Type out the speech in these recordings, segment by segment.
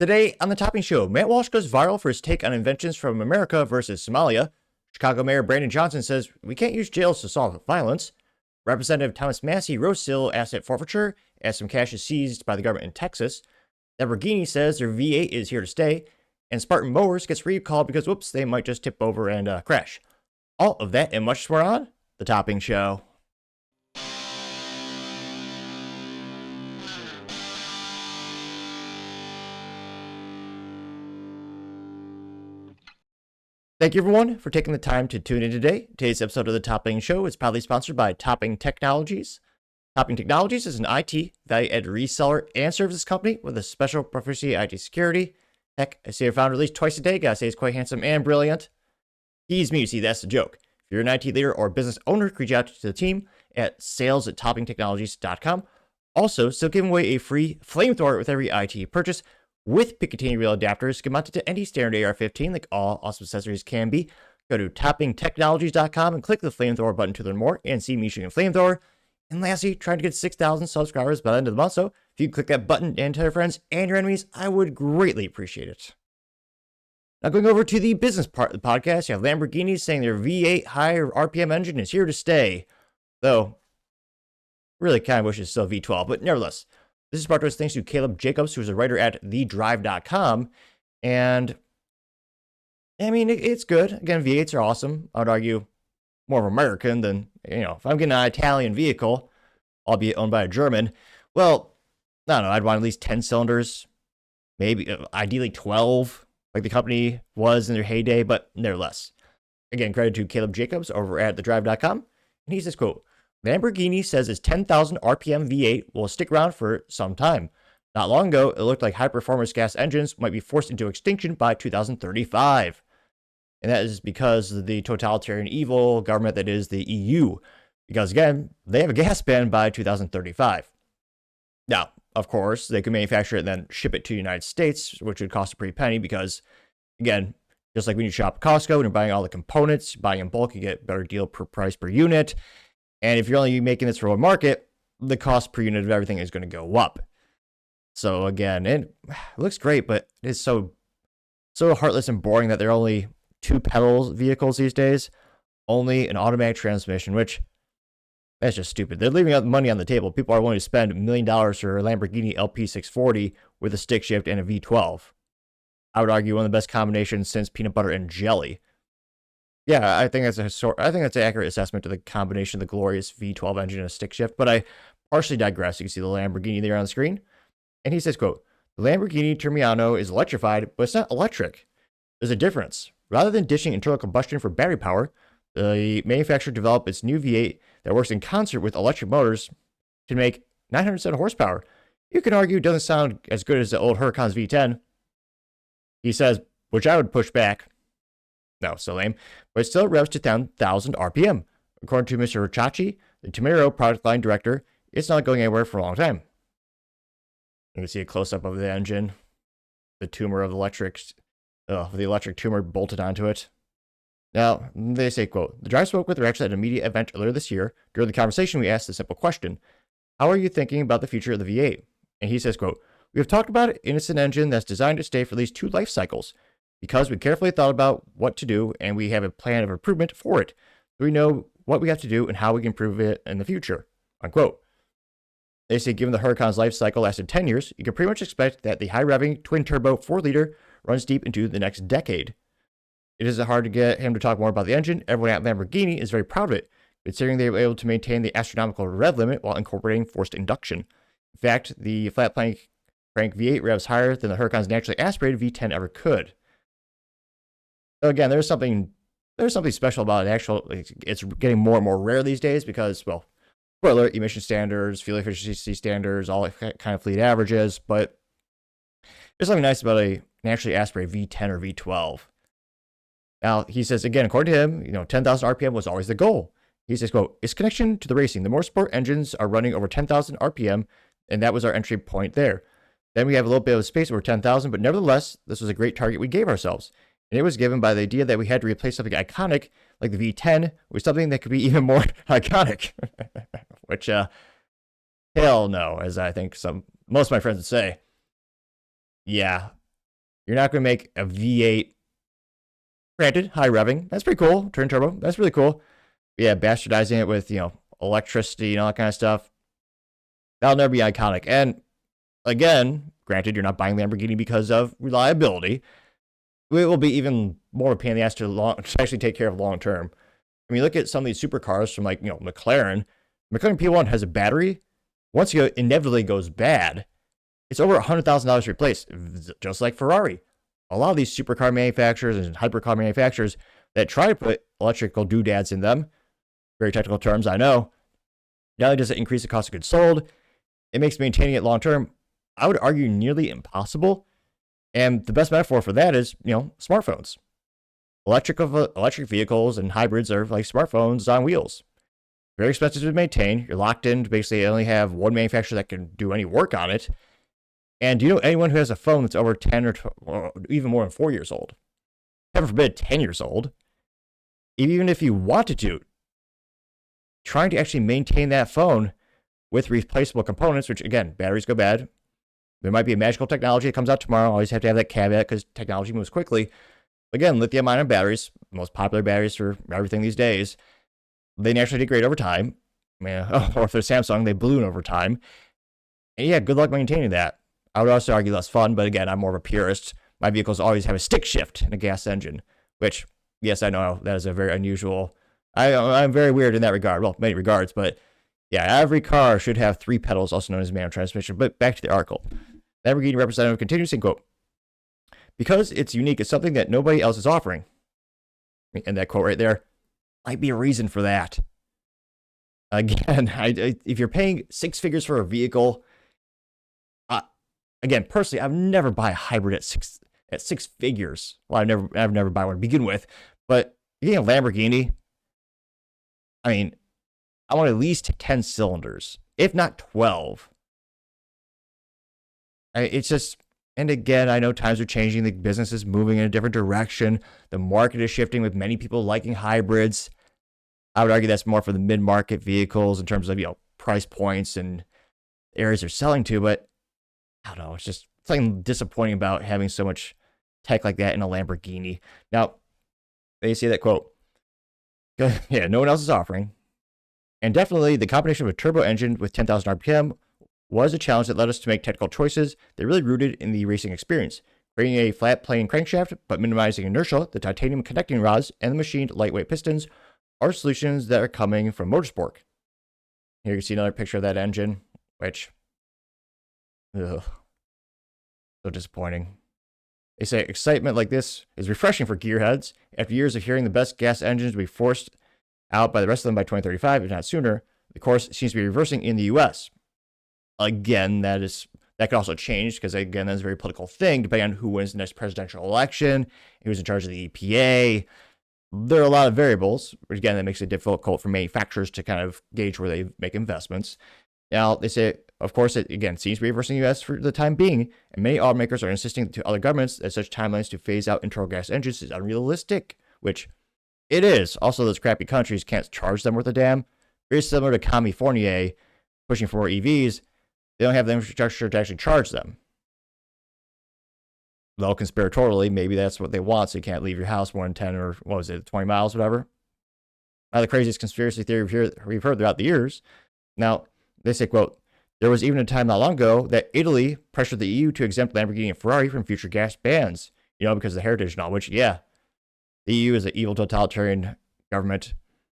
Today on the Topping Show, Matt Walsh goes viral for his take on inventions from America versus Somalia. Chicago Mayor Brandon Johnson says we can't use jails to solve violence. Representative Thomas Massie roasts Sill asset forfeiture as some cash is seized by the government in Texas. Lamborghini says their V8 is here to stay. And Spartan Mowers gets recalled because, whoops, they might just tip over and crash. All of that and much more on the Topping Show. Thank you, everyone, for taking the time to tune in today. Today's episode of The Topping Show is proudly sponsored by Topping Technologies. Topping Technologies is an IT value-added reseller and services company with a special proficiency in IT security. Heck, I see our founder at least twice a day. Gotta say he's quite handsome and brilliant. He's me, see, that's the joke. If you're an IT leader or business owner, reach out to the team at sales@toppingtechnologies.com. Also, still giving away a free Flamethrower with every IT purchase, with Picatinny reel adapters mounted to any standard AR-15 like all awesome accessories can be. Go to toppingtechnologies.com and click the Flamethrower button to learn more and see me shooting a Flamethrower. And lastly, trying to get 6,000 subscribers by the end of the month, so if you click that button and tell your friends and your enemies, I would greatly appreciate it. Now going over to the business part of the podcast, you have Lamborghini saying their V8 higher RPM engine is here to stay. Though, really kind of wish it's still V12, but nevertheless. This is brought to us thanks to Caleb Jacobs, who's a writer at thedrive.com. And, I mean, it's good. Again, V8s are awesome. I would argue more of American than, if I'm getting an Italian vehicle, albeit owned by a German, well, I don't know, I'd want at least 10 cylinders, maybe, ideally 12, like the company was in their heyday, but nevertheless. Again, credit to Caleb Jacobs over at thedrive.com. And he says, quote, Lamborghini says its 10,000 RPM V8 will stick around for some time. Not long ago, it looked like high-performance gas engines might be forced into extinction by 2035. And that is because of the totalitarian evil government that is the EU. Because, again, they have a gas ban by 2035. Now, of course, they could manufacture it and then ship it to the United States, which would cost a pretty penny because, again, just like when you shop at Costco and you're buying all the components, buying in bulk, you get a better deal per price per unit. And if you're only making this for one market, the cost per unit of everything is going to go up. So again, it looks great, but it is so heartless and boring that there are only two pedal vehicles these days, only an automatic transmission, which that's just stupid. They're leaving out money on the table. People are willing to spend $1 million for a Lamborghini LP640 with a stick shift and a V12. I would argue one of the best combinations since peanut butter and jelly. Yeah, I think that's an accurate assessment to the combination of the glorious V12 engine and a stick shift, but I partially digress. You can see the Lamborghini there on the screen. And he says, quote, the Lamborghini Termiano is electrified, but it's not electric. There's a difference. Rather than dishing internal combustion for battery power, the manufacturer developed its new V8 that works in concert with electric motors to make 907 horsepower. You can argue it doesn't sound as good as the old Huracan's V10. He says, which I would push back. No, so lame. But it still revs to 10,000 RPM. According to Mr. Rachachi, the Tamero product line director, it's not going anywhere for a long time. You can see a close-up of the engine. The tumor of the electric tumor bolted onto it. Now, they say, quote, the drive spoke with Rachachi at a media event earlier this year. During the conversation, we asked the simple question, how are you thinking about the future of the V8? And he says, quote, we have talked about it, and it's an engine that's designed to stay for at least 2 life cycles. Because we carefully thought about what to do, and we have a plan of improvement for it. So we know what we have to do and how we can improve it in the future, unquote. They say given the Huracan's life cycle lasted 10 years, you can pretty much expect that the high-revving twin-turbo 4-liter runs deep into the next decade. It isn't hard to get him to talk more about the engine. Everyone at Lamborghini is very proud of it, considering they were able to maintain the astronomical rev limit while incorporating forced induction. In fact, the flat crank V8 revs higher than the Huracan's naturally aspirated V10 ever could. So again, there's something special about it. It's getting more and more rare these days because, well, spoiler, emission standards, fuel efficiency standards, all kind of fleet averages, but there's something nice about a naturally aspirated V10 or V12. Now, he says, again, according to him, 10,000 RPM was always the goal. He says, quote, its connection to the racing. The more sport engines are running over 10,000 RPM, and that was our entry point there. Then we have a little bit of space over 10,000, but nevertheless, this was a great target we gave ourselves. And it was given by the idea that we had to replace something iconic like the V10 with something that could be even more iconic. Which, hell no, as I think most of my friends would say. Yeah, You're not going to make a V8, granted, high revving. That's pretty cool. Turn turbo. That's really cool. But yeah, bastardizing it with, electricity and all that kind of stuff. That'll never be iconic. And again, granted, you're not buying Lamborghini because of reliability. It will be even more of a pain in the ass to actually take care of long term. I mean, look at some of these supercars from McLaren. McLaren P1 has a battery. Once it inevitably goes bad, it's over $100,000 to replace, just like Ferrari. A lot of these supercar manufacturers and hypercar manufacturers that try to put electrical doodads in them, very technical terms, I know, not only does it increase the cost of goods sold, it makes maintaining it long term, I would argue, nearly impossible. And the best metaphor for that is, smartphones. Electric vehicles and hybrids are like smartphones on wheels. Very expensive to maintain. You're locked in to basically only have one manufacturer that can do any work on it. And do you know anyone who has a phone that's over 10 or even more than 4 years old? Heaven forbid, 10 years old. Even if you wanted to, trying to actually maintain that phone with replaceable components, which again, batteries go bad. There might be a magical technology that comes out tomorrow. Always have to have that caveat because technology moves quickly. Again, lithium-ion batteries, most popular batteries for everything these days, they naturally degrade over time. Or if they're Samsung, they balloon over time. And yeah, good luck maintaining that. I would also argue less fun, but again, I'm more of a purist. My vehicles always have a stick shift in a gas engine, which, yes, I know that is a very unusual. I'm very weird in that regard. Well, many regards, but yeah, every car should have 3 pedals, also known as manual transmission. But back to the article. Lamborghini representative continues saying, quote, because it's unique, it's something that nobody else is offering. And that quote right there might be a reason for that. Again, if you're paying 6 figures for a vehicle, again, personally, I've never buy a hybrid at six figures. Well, I've never buy one to begin with. But you're getting a Lamborghini, I mean, I want at least 10 cylinders, if not 12. It's just, and again, I know times are changing. The business is moving in a different direction. The market is shifting with many people liking hybrids. I would argue that's more for the mid-market vehicles in terms of, price points and areas they're selling to. But I don't know. It's just something disappointing about having so much tech like that in a Lamborghini. Now, they say that quote, yeah, no one else is offering. And definitely the combination of a turbo engine with 10,000 RPM was a challenge that led us to make technical choices that really rooted in the racing experience, creating a flat plane crankshaft, but minimizing inertia. The titanium connecting rods and the machined lightweight pistons are solutions that are coming from motorsport. Here you can see another picture of that engine, which, so disappointing. They say excitement like this is refreshing for gearheads. After years of hearing the best gas engines be forced out by the rest of them by 2035, if not sooner, the course seems to be reversing in the U.S. Again, that could also change because, again, that's a very political thing, depending on who wins the next presidential election, who's in charge of the EPA. There are a lot of variables, which, again, that makes it difficult for manufacturers to kind of gauge where they make investments. Now, they say, of course, it, again, seems to be reversing the U.S. for the time being, and many automakers are insisting to other governments that such timelines to phase out internal gas engines is unrealistic, which it is. Also, those crappy countries can't charge them worth a damn. Very similar to California pushing for more EVs. They don't have the infrastructure to actually charge them. Though conspiratorially, maybe that's what they want, so you can't leave your house more than 10 or, 20 miles, whatever. Now, the craziest conspiracy theory we've heard throughout the years. Now, they say, quote, there was even a time not long ago that Italy pressured the EU to exempt Lamborghini and Ferrari from future gas bans, because of the heritage and all, which, yeah, the EU is an evil totalitarian government.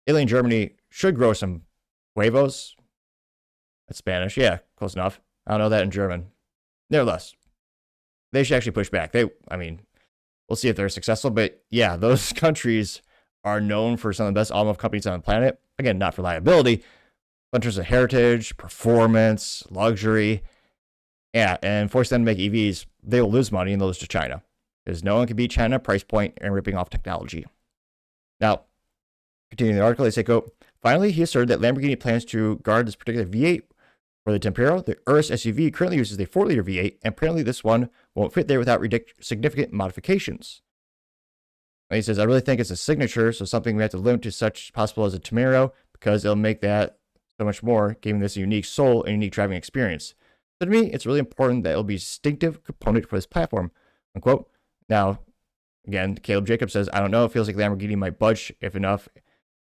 Italy and Germany should grow some huevos. That's Spanish. Yeah, close enough. I don't know that in German. Nevertheless, they should actually push back. We'll see if they're successful. But yeah, those countries are known for some of the best automotive companies on the planet. Again, not for liability, but in terms of heritage, performance, luxury. Yeah, and force them to make EVs, they will lose money and they'll lose to China. Because no one can beat China price point and ripping off technology. Now, continuing the article, they say, quote, finally, he asserted that Lamborghini plans to guard this particular V8 for the Tempero. The Urus SUV currently uses a 4-liter V8, and apparently this one won't fit there without significant modifications. And he says, I really think it's a signature, so something we have to limit to such possible as a Tempero, because it'll make that so much more, giving this a unique soul and unique driving experience. So to me, it's really important that it'll be a distinctive component for this platform. Unquote. Now, again, Caleb Jacobs says, I don't know. It feels like Lamborghini might budge if enough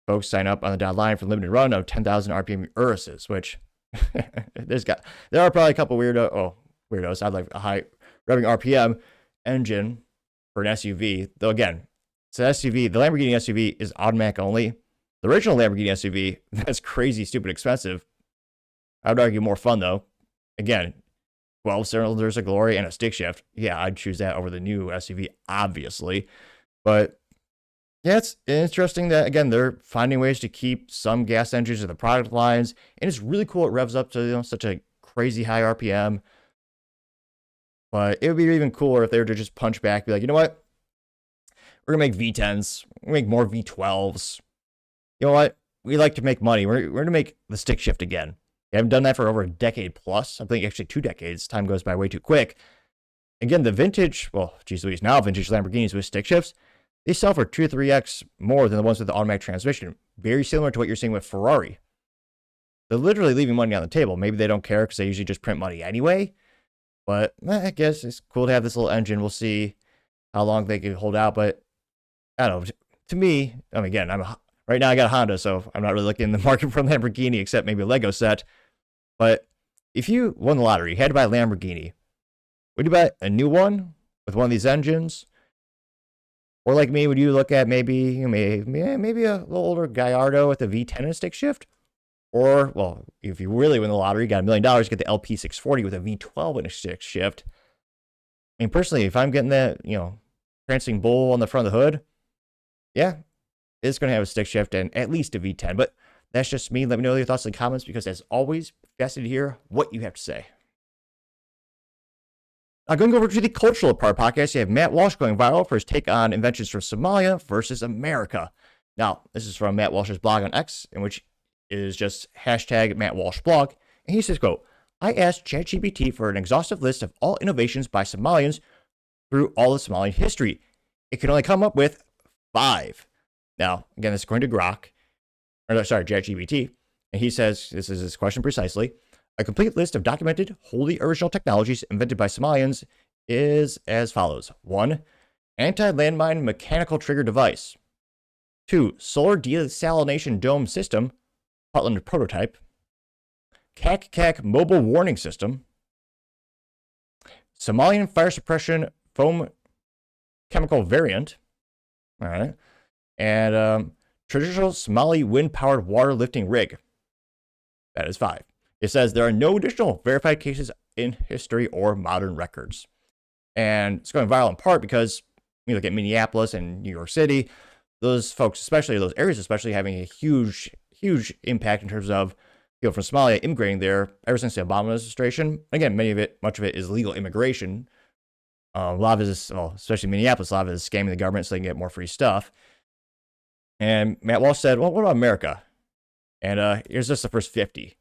folks sign up on the dotted line for a limited run of 10,000 RPM Uruses, which there are probably a couple weirdos. I'd like a high revving RPM engine for an SUV. Though again, it's an SUV. The Lamborghini SUV is automatic only. The original Lamborghini SUV, that's crazy, stupid expensive. I would argue more fun though. Again, 12 cylinders of glory and a stick shift. Yeah, I'd choose that over the new SUV, obviously. But yeah, it's interesting that, again, they're finding ways to keep some gas engines in the product lines. And it's really cool. It revs up to such a crazy high RPM. But it would be even cooler if they were to just punch back, be like, you know what? We're going to make V10s. We're going to make more V12s. You know what? We like to make money. We're going to make the stick shift again. We haven't done that for over a decade plus. I think actually 2 decades. Time goes by way too quick. Again, the vintage, now vintage Lamborghinis with stick shifts, they sell for 2 to 3x more than the ones with the automatic transmission. Very similar to what you're seeing with Ferrari. They're literally leaving money on the table. Maybe they don't care because they usually just print money anyway. But I guess it's cool to have this little engine. We'll see how long they can hold out. But I don't know. To me, again, right now I got a Honda, so I'm not really looking in the market for a Lamborghini except maybe a Lego set. But if you won the lottery, you had to buy a Lamborghini, would you buy a new one with one of these engines? Or like me, would you look at maybe a little older Gallardo with a V10 and a stick shift? Or, well, if you really win the lottery, you got $1 million, get the LP640 with a V12 and a stick shift. I mean, personally, if I'm getting that, prancing bull on the front of the hood, yeah, it's going to have a stick shift and at least a V10. But that's just me. Let me know your thoughts in the comments because, as always, fascinated to hear what you have to say. Now, going over to the cultural part podcast, you have Matt Walsh going viral for his take on inventions from Somalia versus America. Now, this is from Matt Walsh's blog on X, in which is just hashtag Matt Walsh blog. And he says, quote, I asked ChatGPT for an exhaustive list of all innovations by Somalians through all of Somalian history. It can only come up with 5. Now, again, this is according to ChatGPT. And he says, this is his question precisely. A complete list of documented, wholly original technologies invented by Somalians is as follows. 1. Anti-landmine mechanical trigger device. 2. Solar desalination dome system, Portland prototype. CAC mobile warning system. Somalian fire suppression foam chemical variant. All right. And traditional Somali wind-powered water lifting rig. That is 5. It says there are no additional verified cases in history or modern records. And it's going viral in part because you look at Minneapolis and New York City, those folks, especially those areas, having a huge impact in terms of people from Somalia immigrating there ever since the Obama administration. Again, much of it is legal immigration. A lot of it is, especially Minneapolis, a lot of it is scamming the government so they can get more free stuff. And Matt Walsh said, well, what about America? And here's just the first 50.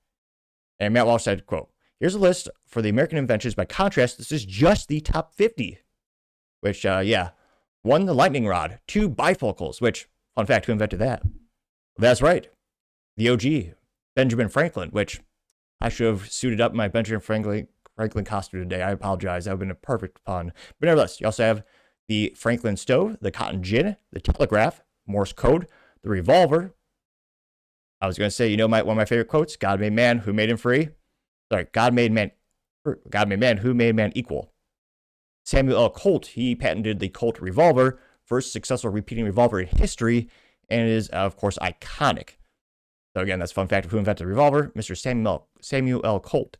And Matt Walsh said, quote, here's a list for the American inventions. By contrast, this is just the top 50. Which, 1, the lightning rod. 2, bifocals, which, fun fact, who invented that? That's right. The OG, Benjamin Franklin, which I should have suited up my Benjamin Franklin costume today. I apologize. That would have been a perfect pun. But nevertheless, you also have the Franklin stove, the cotton gin, the telegraph, Morse code, the revolver. I was going to say, one of my favorite quotes, God made man, who made him free? Sorry, God made man, who made man equal? Samuel L. Colt, he patented the Colt revolver, first successful repeating revolver in history, and it is, of course, iconic. So again, that's a fun fact of who invented the revolver, Mr. Samuel L. Colt.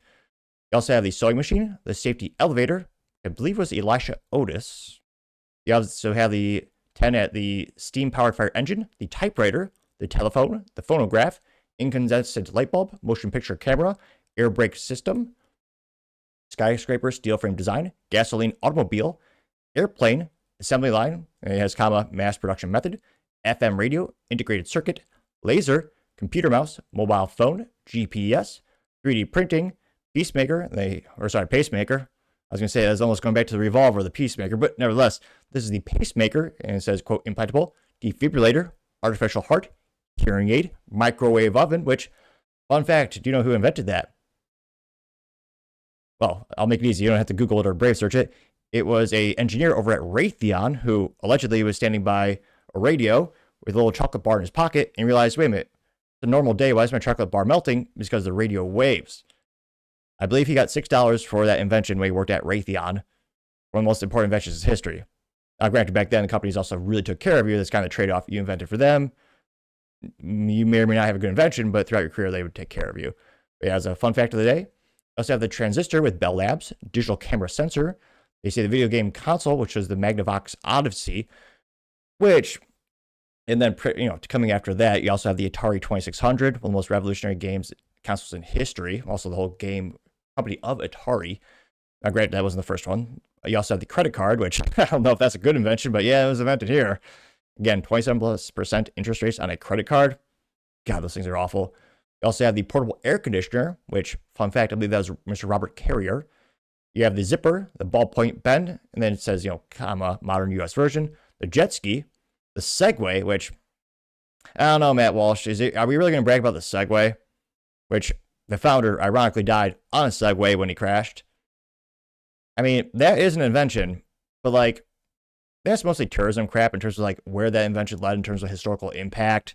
You also have the sewing machine, the safety elevator, I believe it was Elisha Otis. You also have the 10 at the steam-powered fire engine, the typewriter, the telephone, the phonograph, incandescent light bulb, motion picture camera, air brake system, skyscraper steel frame design, gasoline automobile, airplane, assembly line, and it has mass production method, FM radio, integrated circuit, laser, computer mouse, mobile phone, GPS, 3D printing, pacemaker. I was going to say that's almost going back to the revolver, the peacemaker, but nevertheless, this is the pacemaker, and it says, quote, implantable, defibrillator, artificial heart, hearing aid, microwave oven, which, fun fact, do you know who invented that? Well, I'll make it easy. You don't have to Google it or Brave search it. it was a engineer over at Raytheon who allegedly was standing by a radio with a little chocolate bar in his pocket and realized, wait a minute, it's a normal day. Why is my chocolate bar melting? Because of the radio waves. I believe he got $6 for that invention when he worked at Raytheon, one of the most important inventions in history. Now, granted, back then, the companies also really took care of you. That's kind of a trade-off you invented for them. You may or may not have a good invention, but throughout your career, they would take care of you. But as a fun fact of the day, I also have the transistor with Bell Labs, digital camera sensor. They say the video game console, which was the Magnavox Odyssey, which, and then, coming after that, you also have the Atari 2600, one of the most revolutionary games consoles in history. Also, the whole game company of Atari. Now, granted, that wasn't the first one. You also have the credit card, which I don't know if that's a good invention, but yeah, it was invented here. Again, 27% interest rates on a credit card. God, those things are awful. You also have the portable air conditioner, which, fun fact, I believe that was Mr. Robert Carrier. You have the zipper, the ballpoint pen, and then it says, comma, modern US version. The jet ski, the Segway, which, I don't know, Matt Walsh, are we really going to brag about the Segway? Which the founder, ironically, died on a Segway when he crashed. I mean, that is an invention, but that's mostly tourism crap in terms of where that invention led in terms of historical impact.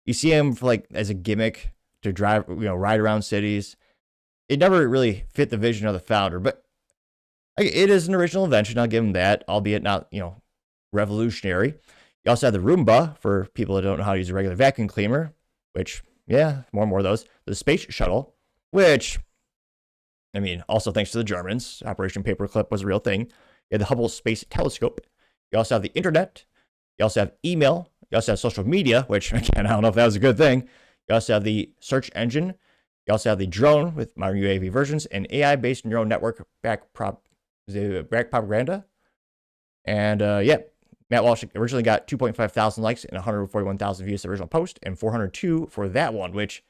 You see him for as a gimmick to drive, ride around cities. It never really fit the vision of the founder, but it is an original invention. I'll give him that, albeit not, revolutionary. You also have the Roomba for people that don't know how to use a regular vacuum cleaner, which, yeah, more and more of those. The space shuttle, which, also thanks to the Germans, Operation Paperclip was a real thing. You have the Hubble Space Telescope. You also have the internet. You also have email. You also have social media, which, again, I don't know if that was a good thing. You also have the search engine. You also have the drone with modern UAV versions and AI-based neural network back propaganda. And, Matt Walsh originally got 2.5 thousand likes and 141,000 views to the original post and 402 for that one, which,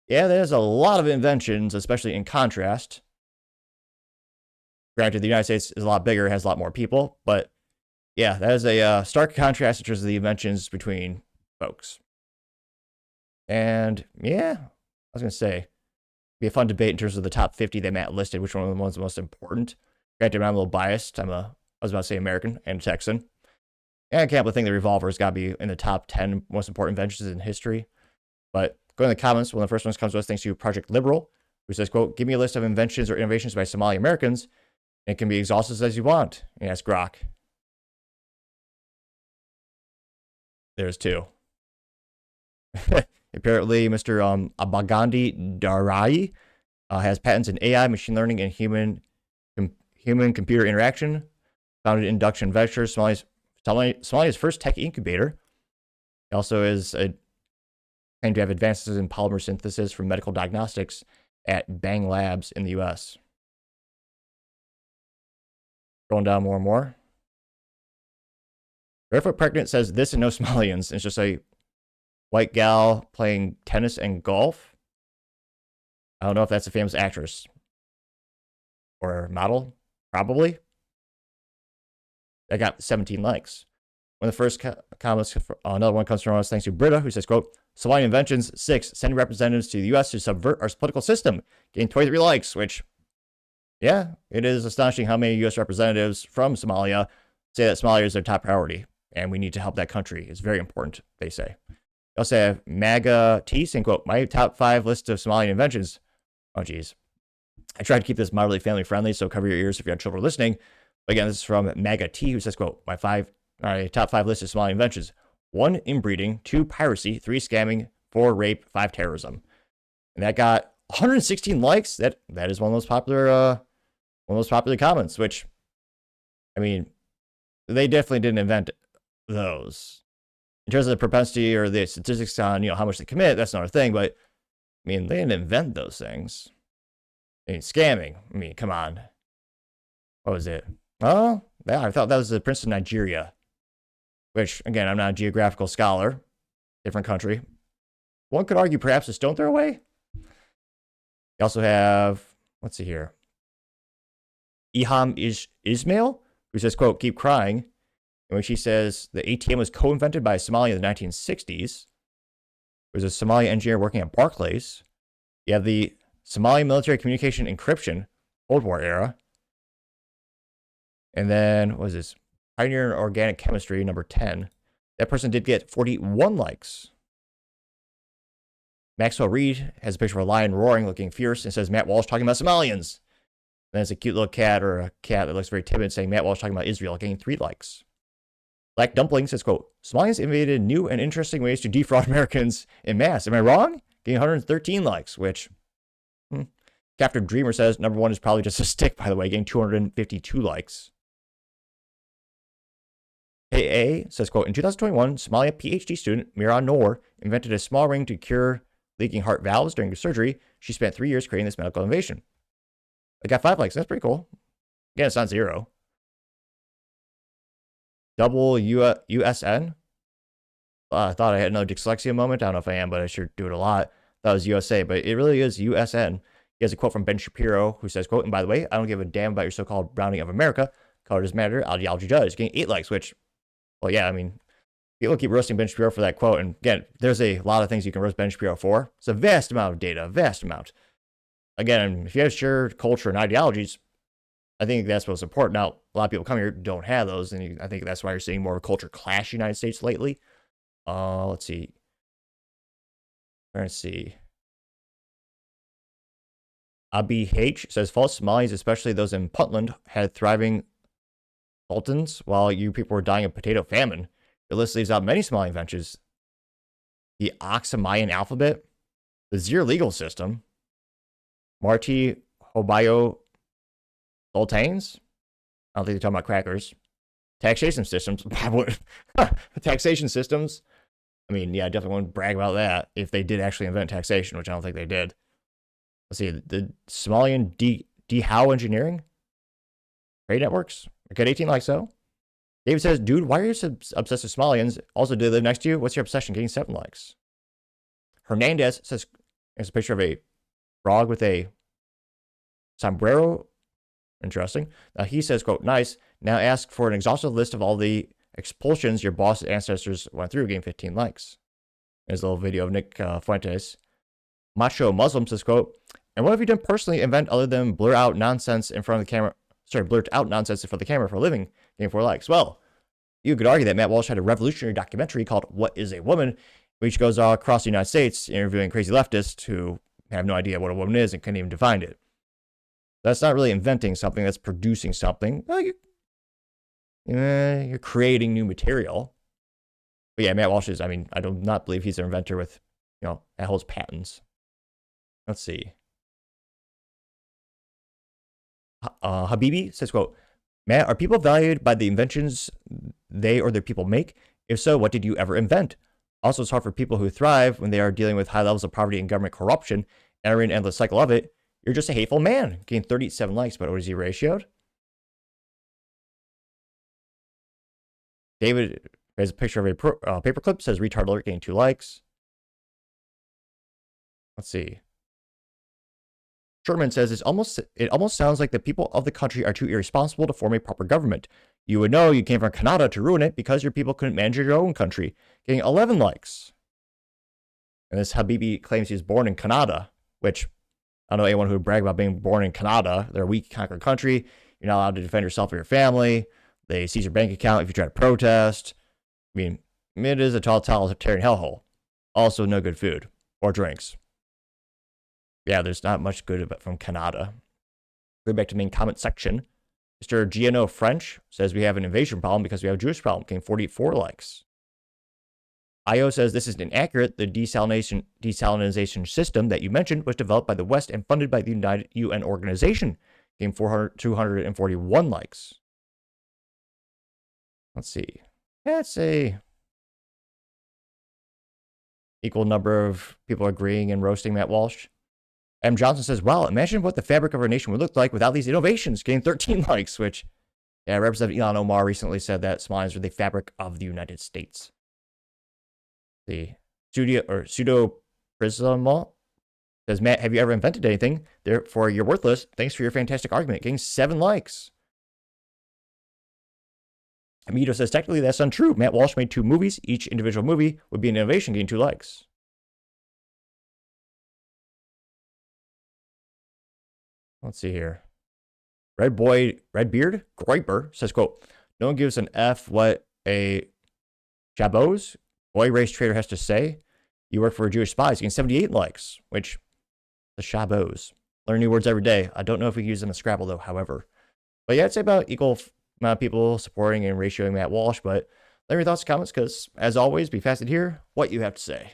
yeah, there's a lot of inventions, especially in contrast. Granted, the United States is a lot bigger, has a lot more people, but yeah, that is a stark contrast in terms of the inventions between folks. And yeah, I was going to say, it'd be a fun debate in terms of the top 50 that Matt listed, which one of the ones most important. Granted, I'm a little biased. I was about to say American and Texan. And I can't but think the revolver's got to be in the top 10 most important inventions in history. But go in the comments. One of the first ones comes to us thanks to Project Liberal, who says, quote, give me a list of inventions or innovations by Somali Americans. And it can be exhaustive as you want. And that's Grok. There's two. Apparently, Mr. Abagandi Darai has patents in AI, machine learning, and human-computer interaction. Founded Induction Ventures, Somalia's first tech incubator. He also is claimed to have advances in polymer synthesis for medical diagnostics at Bang Labs in the U.S. Going down more and more. Barefoot Pregnant says this and no Somalians. It's just a white gal playing tennis and golf. I don't know if that's a famous actress or model. Probably. That got 17 likes. One of the first comments, another one comes from us thanks to Britta, who says, quote, Somalian inventions, 6, send representatives to the U.S. to subvert our political system. Gained 23 likes, which, yeah, it is astonishing how many U.S. representatives from Somalia say that Somalia is their top priority, and we need to help that country. It's very important, they say. They also have MAGA T saying, quote, my top 5 list of Somalian inventions. Oh, geez. I tried to keep this moderately family friendly, so cover your ears if you have children listening. But again, this is from MAGA T, who says, quote, my top 5 list of Somalian inventions. 1, inbreeding. 2, piracy. 3, scamming. 4, rape. 5, terrorism. And that got 116 likes. That is one of the most popular comments, which, they definitely didn't invent those. In terms of the propensity or the statistics on, how much they commit, that's another thing, but, they didn't invent those things. Scamming. Come on. What was it? Oh, yeah, I thought that was the Prince of Nigeria. Which, again, I'm not a geographical scholar. Different country. One could argue perhaps a stone throw away. You also have, let's see here. Iham Ismail, who says, quote, keep crying. And when she says the ATM was co-invented by a Somali in the 1960s. There was a Somali engineer working at Barclays. You have the Somali military communication encryption, Cold War era. And then, what was this? Pioneer in Organic Chemistry, number 10. That person did get 41 likes. Maxwell Reed has a picture of a lion roaring, looking fierce, and says, Matt Walsh talking about Somalians. And then it's a cute little cat, or a cat that looks very timid, saying, Matt Walsh talking about Israel, getting 3 likes. Black Dumpling says, quote, Somalians innovated new and interesting ways to defraud Americans en masse. Am I wrong? Getting 113 likes, which... Captain Dreamer says, number 1 is probably just a stick, by the way, getting 252 likes. AA says, quote, in 2021, Somalia PhD student Mira Noor invented a small ring to cure leaking heart valves during surgery. She spent 3 years creating this medical innovation. I got 5 likes. That's pretty cool. Again, it's not 0. Double USN. I thought I had another dyslexia moment. I don't know if I am, but I sure do it a lot. That was USA, but it really is USN. He has a quote from Ben Shapiro, who says, quote, and by the way, I don't give a damn about your so-called browning of America. Color doesn't matter. Ideology does. Getting 8 likes, which, well, yeah, I mean, people keep roasting Ben Shapiro for that quote. And again, there's a lot of things you can roast Ben Shapiro for. It's a vast amount of data, a vast amount. Again, if you have shared culture and ideologies, I think that's what's important. Now, a lot of people come here don't have those, and I think that's why you're seeing more of a culture clash in the United States lately. Let's see. Let's see. ABH says, false Somalis, especially those in Puntland, had thriving sultans while you people were dying of potato famine. The list leaves out many Somali inventions. The Oxamayan alphabet, the Zir legal system, Marti Hobayo sultans. I don't think they're talking about crackers. Taxation systems. Taxation systems. I mean, yeah, I definitely wouldn't brag about that if they did actually invent taxation, which I don't think they did. Let's see, the Somalian D-How engineering? Trade networks? I got 18 likes, so. David says, dude, why are you so obsessed with Somalians? Also, do they live next to you? What's your obsession? Getting 7 likes. Hernandez says, there's a picture of a frog with a sombrero. Interesting. Now he says, quote, nice. Now ask for an exhaustive list of all the expulsions your boss's ancestors went through, getting 15 likes. There's a little video of Nick Fuentes. Macho Muslim says, quote, and what have you done personally invent other than blur out nonsense in front of the camera? Sorry, blurt out nonsense in front of the camera for a living, getting 4 likes. Well, you could argue that Matt Walsh had a revolutionary documentary called What is a Woman, which goes all across the United States interviewing crazy leftists who have no idea what a woman is and can't even define it. That's not really inventing something, that's producing something. Well, you're creating new material. But yeah, Matt Walsh is, I mean, I do not believe he's an inventor with, that holds patents. Let's see. Habibi says, quote, Matt, are people valued by the inventions they or their people make? If so, what did you ever invent? Also, it's hard for people who thrive when they are dealing with high levels of poverty and government corruption, entering an endless cycle of it. You're just a hateful man. Getting 37 likes, but what is he ratioed? David has a picture of a paperclip, says retard alert, getting 2 likes. Let's see. Sherman says, it almost sounds like the people of the country are too irresponsible to form a proper government. You would know you came from Canada to ruin it because your people couldn't manage your own country. Getting 11 likes. And this Habibi claims he was born in Canada, which I don't know anyone who would brag about being born in Canada. They're a weak, conquered country. You're not allowed to defend yourself or your family. They seize your bank account if you try to protest. I mean, it is a totalitarian hellhole. Also, no good food or drinks. Yeah, there's not much good about from Canada. Going back to the main comment section. Mr. Gino French says we have an invasion problem because we have a Jewish problem. Getting 44 likes. IO says this is inaccurate. The desalinization system that you mentioned was developed by the West and funded by the United UN organization. Getting 241 likes. Let's see. That's a equal number of people agreeing and roasting Matt Walsh. M. Johnson says, wow, imagine what the fabric of our nation would look like without these innovations. Getting 13 likes, which, yeah, Representative Ilhan Omar recently said that Somalians are the fabric of the United States. The pseudo prismal says, Matt, have you ever invented anything? Therefore, you're worthless. Thanks for your fantastic argument. Getting 7 likes. Amito says, technically, that's untrue. Matt Walsh made 2 movies. Each individual movie would be an innovation, getting 2 likes. Let's see here. Redbeard Groiper says, quote, no one gives an F what a Chabos boy race trader has to say. You work for Jewish spies. You get 78 likes, which the Chabos. Learn new words every day. I don't know if we use them in Scrabble, though, however. But yeah, I'd say about equal amount of people supporting and ratioing Matt Walsh. But let me know your thoughts and comments, because as always, be fast to hear what you have to say.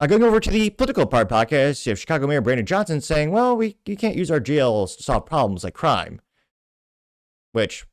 Going over to the political part podcast, you have Chicago Mayor Brandon Johnson saying, well, you can't use our jails to solve problems like crime. Which,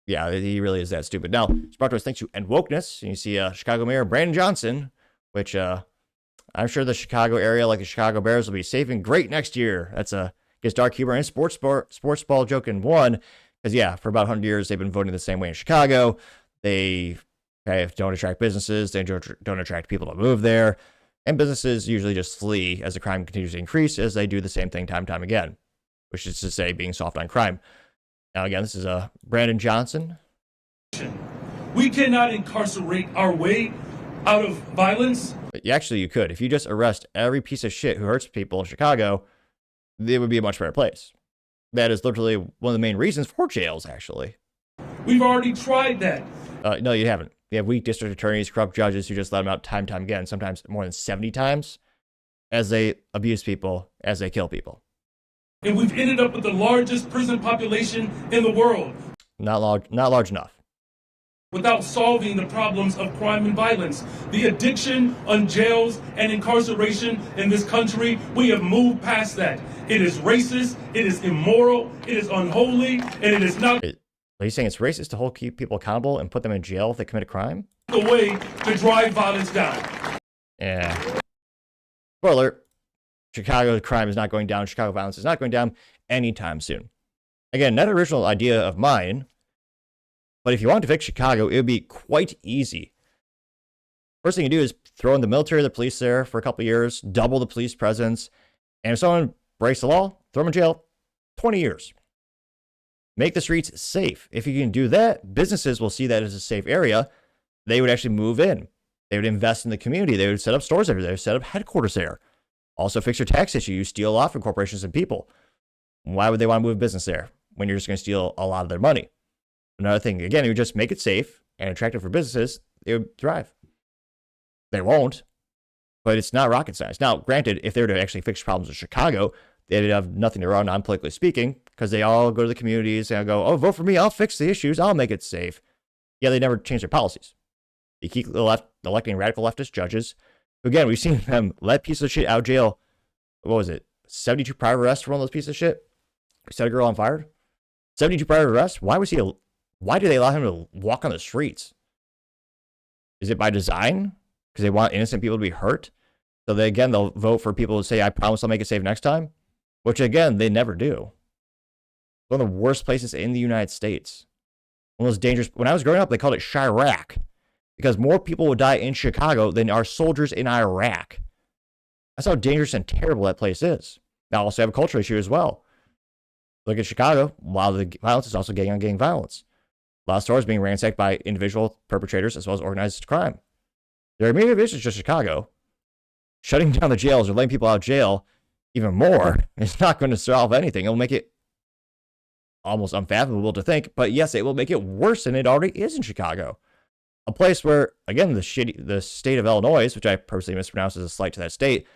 yeah, he really is that stupid. Now, Spartan Mowers thanks you and wokeness. And you see Chicago Mayor Brandon Johnson, which I'm sure the Chicago area, like the Chicago Bears, will be safe and great next year. That's gets dark humor and sports ball joke in one. Because, yeah, for about 100 years, they've been voting the same way in Chicago. They don't attract businesses. They don't attract people to move there. And businesses usually just flee as the crime continues to increase, as they do the same thing time and time again, which is to say being soft on crime. Now, again, this is Brandon Johnson. We cannot incarcerate our way out of violence. But actually, you could. If you just arrest every piece of shit who hurts people in Chicago, it would be a much better place. That is literally one of the main reasons for jails, actually. We've already tried that. No, you haven't. You have weak district attorneys, corrupt judges who just let them out time and time again, sometimes more than 70 times, as they abuse people, as they kill people. And we've ended up with the largest prison population in the world. Not large enough. Without solving the problems of crime and violence. The addiction on jails and incarceration in this country, we have moved past that. It is racist, it is immoral, it is unholy, and it is not... Are you saying it's racist to hold people accountable and put them in jail if they commit a crime? The way to drive violence down. Yeah. Spoiler alert, Chicago crime is not going down. Chicago violence is not going down anytime soon. Again, not an original idea of mine, but if you want to fix Chicago, it would be quite easy. First thing you do is throw in the military or the police there for a couple of years, double the police presence, and if someone breaks the law, throw them in jail 20 years. Make the streets safe. If you can do that, businesses will see that as a safe area. They would actually move in. They would invest in the community. They would set up stores over there, set up headquarters there. Also fix your tax issue. You steal a lot from corporations and people. Why would they want to move a business there when you're just going to steal a lot of their money? Another thing, again, you just make it safe and attractive for businesses. They would thrive. They won't, but it's not rocket science. Now, granted, if they were to actually fix problems in Chicago, they'd have nothing to run on, politically speaking, because they all go to the communities and go, oh, vote for me, I'll fix the issues, I'll make it safe. Yeah, they never change their policies. They keep electing radical leftist judges. Again, we've seen them let pieces of shit out of jail. What was it? 72 prior arrests for one of those pieces of shit? Set a girl on fire? 72 prior arrests? Why do they allow him to walk on the streets? Is it by design? Because they want innocent people to be hurt? So they'll vote for people to say, I promise I'll make it safe next time? Which, again, they never do. One of the worst places in the United States. One of those dangerous... When I was growing up, they called it Chirac. Because more people would die in Chicago than our soldiers in Iraq. That's how dangerous and terrible that place is. Now, also have a cultural issue as well. Look at Chicago. A lot of the violence is also gang on gang violence. A lot of stores being ransacked by individual perpetrators as well as organized crime. There are many issues just Chicago. Shutting down the jails or letting people out of jail even more is not going to solve anything. It'll make it almost unfathomable to think, but yes, it will make it worse than it already is in Chicago. A place where, again, the state of Illinois, which I personally mispronounce as a slight to that state,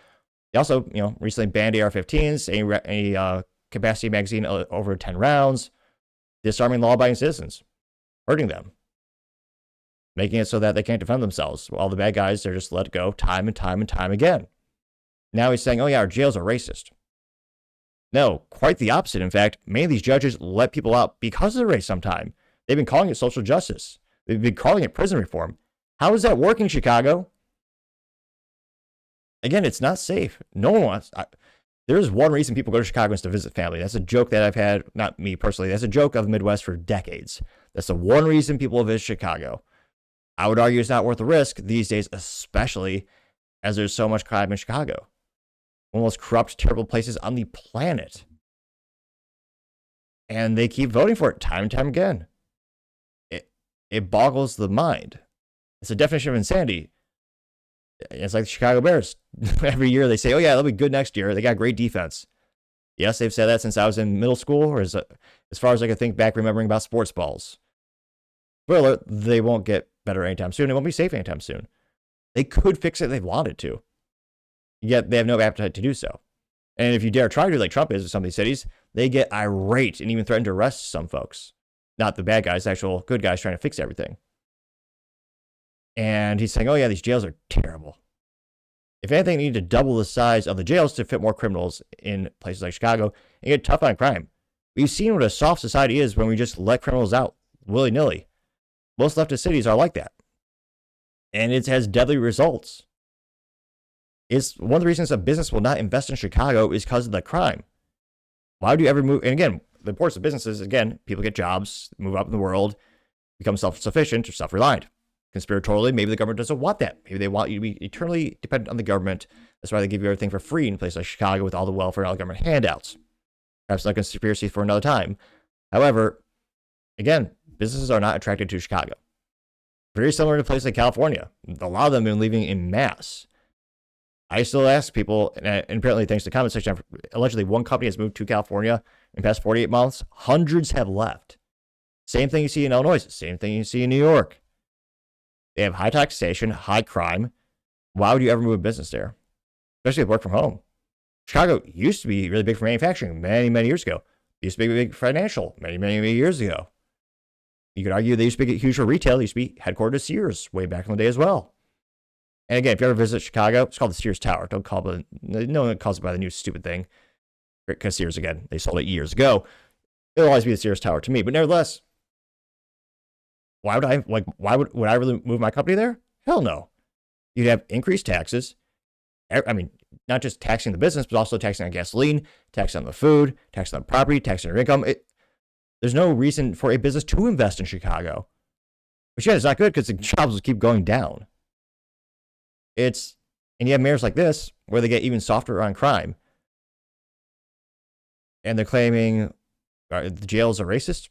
they also, recently banned AR-15s, any capacity magazine over 10 rounds, disarming law-abiding citizens, hurting them, making it so that they can't defend themselves. All the bad guys, they're just let go time and time and time again. Now he's saying, oh yeah, our jails are racist. No, quite the opposite. In fact, many of these judges let people out because of the race sometime. They've been calling it social justice. They've been calling it prison reform. How is that working, Chicago? Again, it's not safe. No one wants... There's one reason people go to Chicago is to visit family. That's a joke that I've had, not me personally. That's a joke of the Midwest for decades. That's the one reason people visit Chicago. I would argue it's not worth the risk these days, especially as there's so much crime in Chicago. One of the most corrupt, terrible places on the planet. And they keep voting for it time and time again. It boggles the mind. It's a definition of insanity. It's like the Chicago Bears. Every year they say, oh yeah, they'll be good next year. They got great defense. Yes, they've said that since I was in middle school, or as far as I can think back, remembering about sports balls. Spoiler alert, they won't get better anytime soon. It won't be safe anytime soon. They could fix it if they wanted to, yet they have no appetite to do so. And if you dare try to, like Trump is in some of these cities, they get irate and even threaten to arrest some folks. Not the bad guys, the actual good guys trying to fix everything. And he's saying, oh yeah, these jails are terrible. If anything, they need to double the size of the jails to fit more criminals in places like Chicago and get tough on crime. We've seen what a soft society is when we just let criminals out willy-nilly. Most leftist cities are like that. And it has deadly results. It's one of the reasons a business will not invest in Chicago is because of the crime. Why would you ever move? And again, the importance of businesses, again, people get jobs, move up in the world, become self-sufficient or self-reliant. Conspiratorially, maybe the government doesn't want that. Maybe they want you to be eternally dependent on the government. That's why they give you everything for free in places like Chicago with all the welfare and all the government handouts. Perhaps not a conspiracy for another time. However, again, businesses are not attracted to Chicago. Very similar to places like California. A lot of them have been leaving en masse. I still ask people, and apparently thanks to the comment section, allegedly one company has moved to California in the past 48 months. Hundreds have left. Same thing you see in Illinois. Same thing you see in New York. They have high taxation, high crime. Why would you ever move a business there? Especially with work from home. Chicago used to be really big for manufacturing many, many years ago. It used to be big financial many, many, many years ago. You could argue they used to be huge for retail. They used to be headquartered at Sears way back in the day as well. And again, if you ever visit Chicago, it's called the Sears Tower. Don't call it, no one calls it by the new stupid thing. Because Sears, again, they sold it years ago. It'll always be the Sears Tower to me. But nevertheless, why would I really move my company there? Hell no. You'd have increased taxes. I mean, not just taxing the business, but also taxing on gasoline, taxing on the food, taxing on property, taxing on your income. There's no reason for a business to invest in Chicago. Which, yeah, it's not good because the jobs will keep going down. And you have mayors like this where they get even softer on crime. And they're claiming the jails are racist.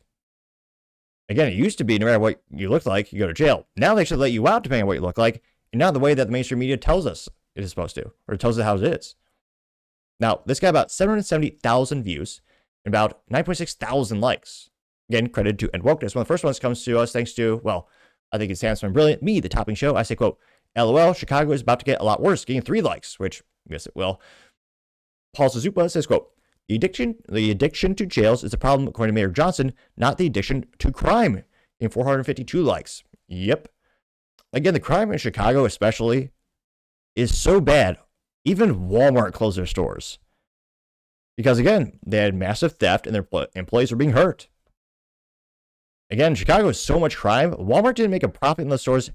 Again, it used to be no matter what you look like, you go to jail. Now they should let you out depending on what you look like, and not the way that the mainstream media tells us it is supposed to, or tells us how it is. Now, this got about 770,000 views and about 9.6 thousand likes. Again, credited to Wokeness. One of the first ones comes to us thanks to, well, I think it's handsome and brilliant, me, the Topping Show. I say, quote, LOL, Chicago is about to get a lot worse, getting 3 likes, which, yes, it will. Paul Suzupa says, quote, the addiction to jails is the problem, according to Mayor Johnson, not the addiction to crime, in 452 likes. Yep. Again, the crime in Chicago especially is so bad, even Walmart closed their stores. Because again, they had massive theft and their employees were being hurt. Again, Chicago has so much crime, Walmart didn't make a profit in the stores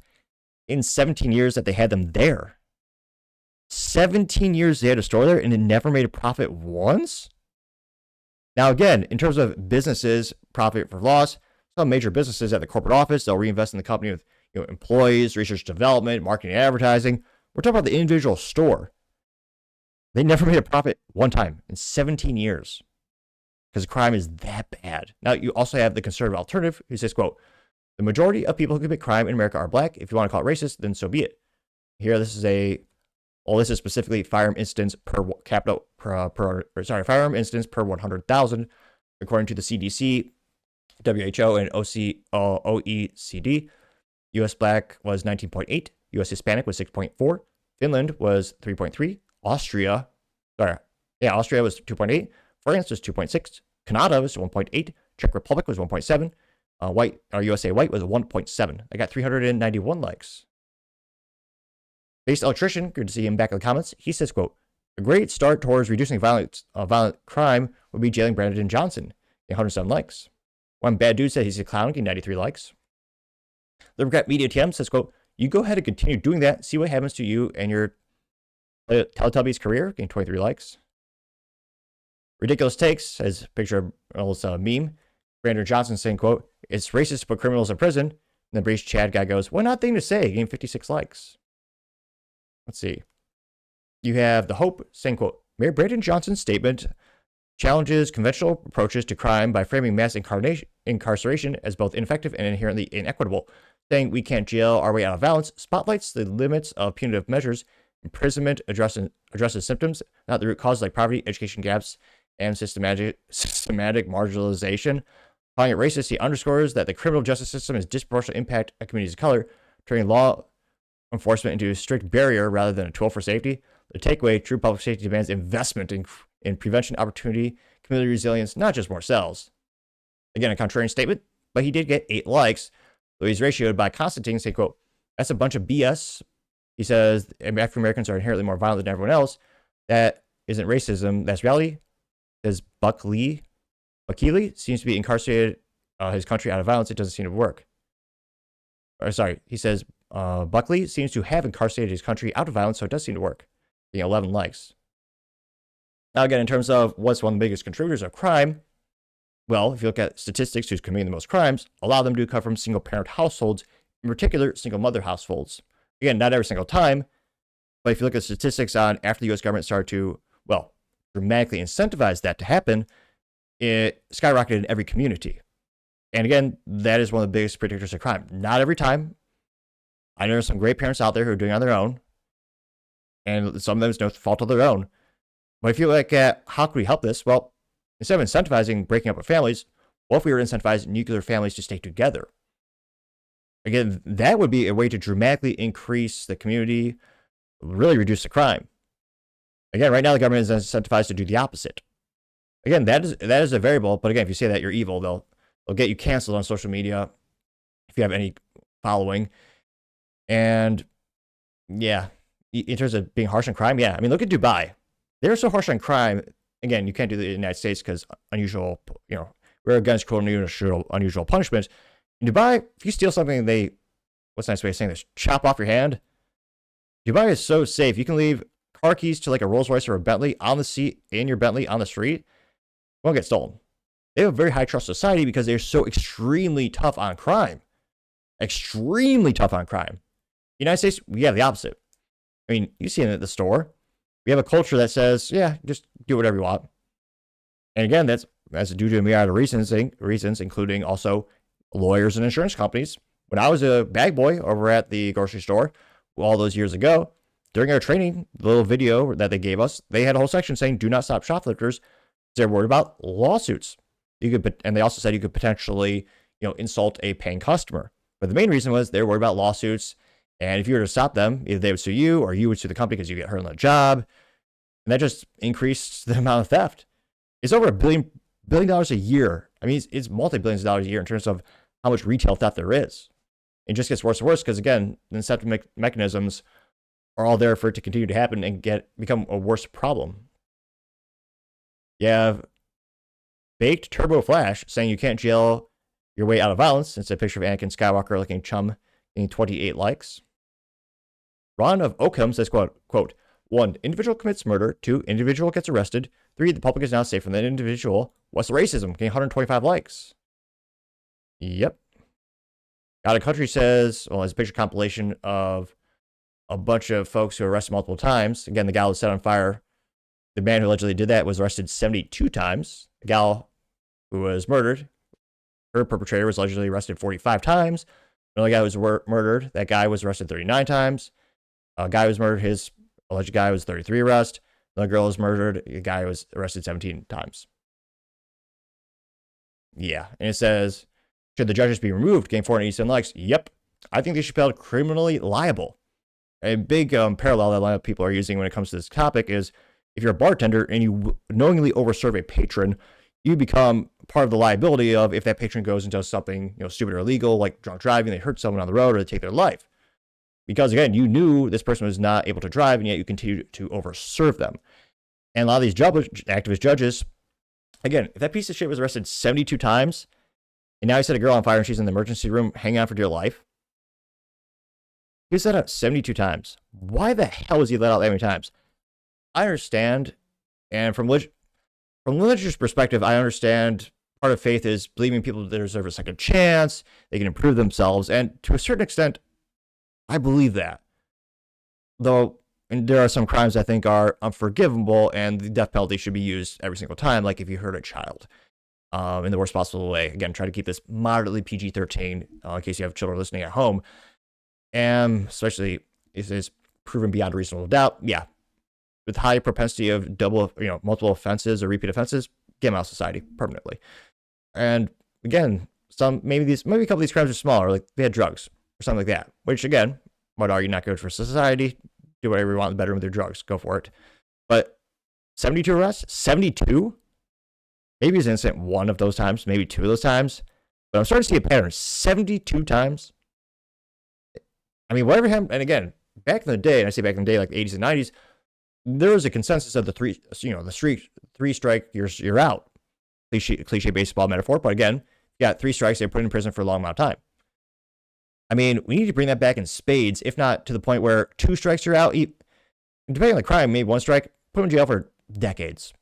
in 17 years that they had them there. 17 years they had a store there and it never made a profit once? Now, again, in terms of businesses, profit for loss, some major businesses at the corporate office, they'll reinvest in the company with employees, research development, marketing, and advertising. We're talking about the individual store. They never made a profit one time in 17 years because crime is that bad. Now, you also have the conservative alternative who says, quote, the majority of people who commit crime in America are black. If you want to call it racist, then so be it. Here, this is specifically firearm incidents per firearm incidents per 100,000, according to the CDC, WHO, and OECD. U.S. black was 19.8, U.S. Hispanic was 6.4, Finland was 3.3, Austria was 2.8, France was 2.6, Canada was 1.8, Czech Republic was 1.7, USA white was 1.7. I got 391 likes. Based electrician, good to see him back in the comments. He says, quote, a great start towards reducing violent crime would be jailing Brandon Johnson, 107 likes. One bad dude said he's a clown, getting 93 likes. The Regret Media TM says, quote, you go ahead and continue doing that, see what happens to you and your Teletubbies career, getting 23 likes. Ridiculous Takes says, picture of a meme. Brandon Johnson saying, quote, it's racist to put criminals in prison. And the British Chad guy goes, what not thing to say, getting 56 likes. Let's see. You have The Hope saying, quote, Mayor Brandon Johnson's statement challenges conventional approaches to crime by framing mass incarceration as both ineffective and inherently inequitable, saying we can't jail our way out of violence, spotlights the limits of punitive measures, imprisonment addresses symptoms, not the root causes like poverty, education gaps, and systematic marginalization. Calling it racist, he underscores that the criminal justice system is disproportionate impact on communities of color, turning law enforcement into a strict barrier rather than a tool for safety. The takeaway, true public safety demands investment in prevention, opportunity, community resilience, not just more cells. Again, a contrarian statement, but he did get 8 likes, though he's ratioed by Constantine, saying, quote, "That's a bunch of BS." He says African Americans are inherently more violent than everyone else. That isn't racism, that's reality. Says Buckley seems to be incarcerated his country out of violence. It doesn't seem to work. Or sorry, he says Buckley seems to have incarcerated his country out of violence, so it does seem to work. 11 likes. Now again, in terms of what's one of the biggest contributors of crime, well, if you look at statistics, who's committing the most crimes, a lot of them do come from single-parent households, in particular, single-mother households. Again, not every single time, but if you look at statistics on after the U.S. government started to, well, dramatically incentivize that to happen, it skyrocketed in every community. And again, that is one of the biggest predictors of crime. Not every time. I know there's some great parents out there who are doing it on their own, and some of them is no fault of their own. But if you look at how could we help this, well, instead of incentivizing breaking up with families, what if we were incentivizing nuclear families to stay together? Again, that would be a way to dramatically increase the community, really reduce the crime. Again, right now the government is incentivized to do the opposite. Again, that is a variable, but again, if you say that you're evil, they'll get you canceled on social media if you have any following. And yeah, in terms of being harsh on crime, yeah. I mean, look at Dubai. They're so harsh on crime. Again, you can't do that in the United States because unusual, we're against cruel and unusual punishment. In Dubai, if you steal something, what's a nice way of saying this? Chop off your hand. Dubai is so safe. You can leave car keys to like a Rolls Royce or a Bentley on the seat in your Bentley on the street. It won't get stolen. They have a very high trust society because they're so extremely tough on crime. Extremely tough on crime. United States, we have the opposite. I mean, you see it at the store. We have a culture that says, yeah, just do whatever you want. And again, that's due to a myriad of reasons, including also lawyers and insurance companies. When I was a bag boy over at the grocery store all those years ago, during our training, the little video that they gave us, they had a whole section saying, do not stop shoplifters. They're worried about lawsuits. And they also said you could potentially, insult a paying customer. But the main reason was they're worried about lawsuits. And if you were to stop them, either they would sue you or you would sue the company because you get hurt on the job. And that just increased the amount of theft. It's over $1 billion a year. I mean, it's multi-billions of dollars a year in terms of how much retail theft there is. It just gets worse and worse because, again, the incentive mechanisms are all there for it to continue to happen and become a worse problem. You have Baked Turbo Flash saying you can't jail your way out of violence. It's a picture of Anakin Skywalker looking chum getting 28 likes. Ron of Oakham says, quote, 1, individual commits murder. 2, individual gets arrested. 3, the public is now safe from that individual. What's the racism? Getting 125 likes. Yep. Got a Country says, well, it's a picture compilation of a bunch of folks who were arrested multiple times. Again, the gal was set on fire. The man who allegedly did that was arrested 72 times. The gal who was murdered, her perpetrator was allegedly arrested 45 times. Another guy who was murdered, that guy was arrested 39 times. A guy who was murdered, his alleged guy was 33 arrests. Another girl was murdered, a guy was arrested 17 times. Yeah, and it says, should the judges be removed? Getting 487 likes. Yep. I think they should be held criminally liable. A big parallel that a lot of people are using when it comes to this topic is if you're a bartender and you knowingly overserve a patron, you become part of the liability of if that patron goes and does something stupid or illegal, like drunk driving, they hurt someone on the road or they take their life. Because again, you knew this person was not able to drive and yet you continue to overserve them. And a lot of these activist judges, again, if that piece of shit was arrested 72 times and now he set a girl on fire and she's in the emergency room hanging on for dear life, he was let out 72 times. Why the hell was he let out that many times? I understand, and from religious perspective, I understand part of faith is believing people that deserve a second chance, they can improve themselves, and to a certain extent, I believe that. Though, and there are some crimes I think are unforgivable, and the death penalty should be used every single time, like if you hurt a child, in the worst possible way. Again, try to keep this moderately PG-13, in case you have children listening at home, and especially if it's proven beyond reasonable doubt, yeah. with high propensity of multiple offenses or repeat offenses, get them out of society permanently. And again, maybe a couple of these crimes are smaller, like they had drugs or something like that, which again, might argue not good for society. Do whatever you want in the bedroom with your drugs, go for it. But 72 arrests, 72? Maybe it's innocent one of those times, maybe two of those times. But I'm starting to see a pattern. 72 times. I mean, whatever happened, and again, back in the day, and I say back in the day, like the 80s and 90s, there was a consensus of the three strike, you're out. Cliche baseball metaphor, but again, you got 3 strikes, they're put in prison for a long amount of time. I mean, we need to bring that back in spades, if not to the point where 2 strikes you're out. Depending on the crime, maybe 1 strike, put them in jail for decades.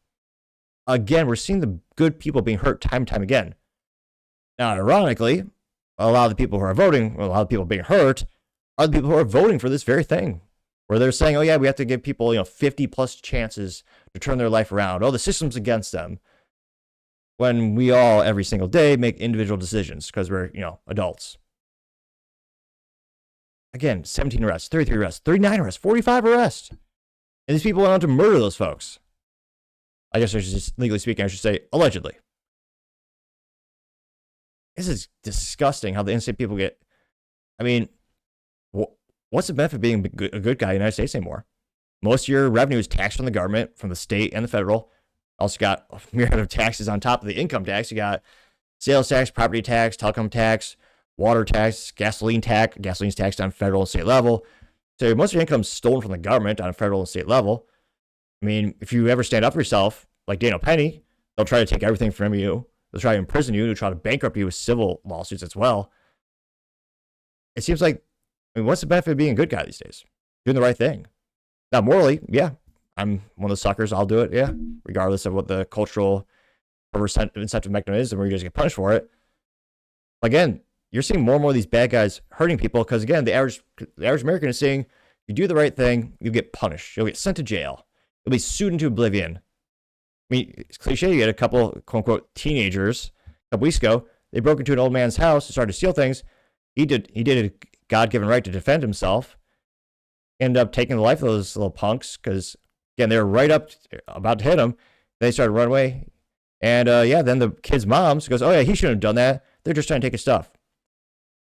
Again, we're seeing the good people being hurt time and time again. Now, ironically, a lot of the people who are voting, a lot of people being hurt, are the people who are voting for this very thing, where they're saying, oh yeah, we have to give people 50 plus chances to turn their life around. Oh, the system's against them. When we all, every single day, make individual decisions because we're, adults. Again, 17 arrests, 33 arrests, 39 arrests, 45 arrests. And these people went on to murder those folks. I guess legally speaking, I should say, allegedly. This is disgusting how the innocent people get. I mean, what's the benefit of being a good guy in the United States anymore? Most of your revenue is taxed from the government, from the state and the federal. Also got a myriad of taxes on top of the income tax. You got sales tax, property tax, telecom tax, water tax, gasoline tax. Gasoline's taxed on federal and state level. So most of your income is stolen from the government on a federal and state level. I mean, if you ever stand up for yourself, like Daniel Penny, they'll try to take everything from you. They'll try to imprison you. They'll try to bankrupt you with civil lawsuits as well. It seems like, what's the benefit of being a good guy these days? Doing the right thing. Now, morally, yeah, I'm one of the suckers. I'll do it, yeah, regardless of what the cultural incentive mechanism is and where you just get punished for it. Again, you're seeing more and more of these bad guys hurting people because, again, the average American is saying, you do the right thing, you get punished. You'll get sent to jail. You'll be sued into oblivion. I mean, it's cliche. You had a couple, quote-unquote, teenagers a couple weeks ago. They broke into an old man's house and started to steal things. He did a God-given right to defend himself. Ended up taking the life of those little punks because, again, they were right up, about to hit him. They started to run away. And, then the kid's mom goes, oh, yeah, he shouldn't have done that. They're just trying to take his stuff.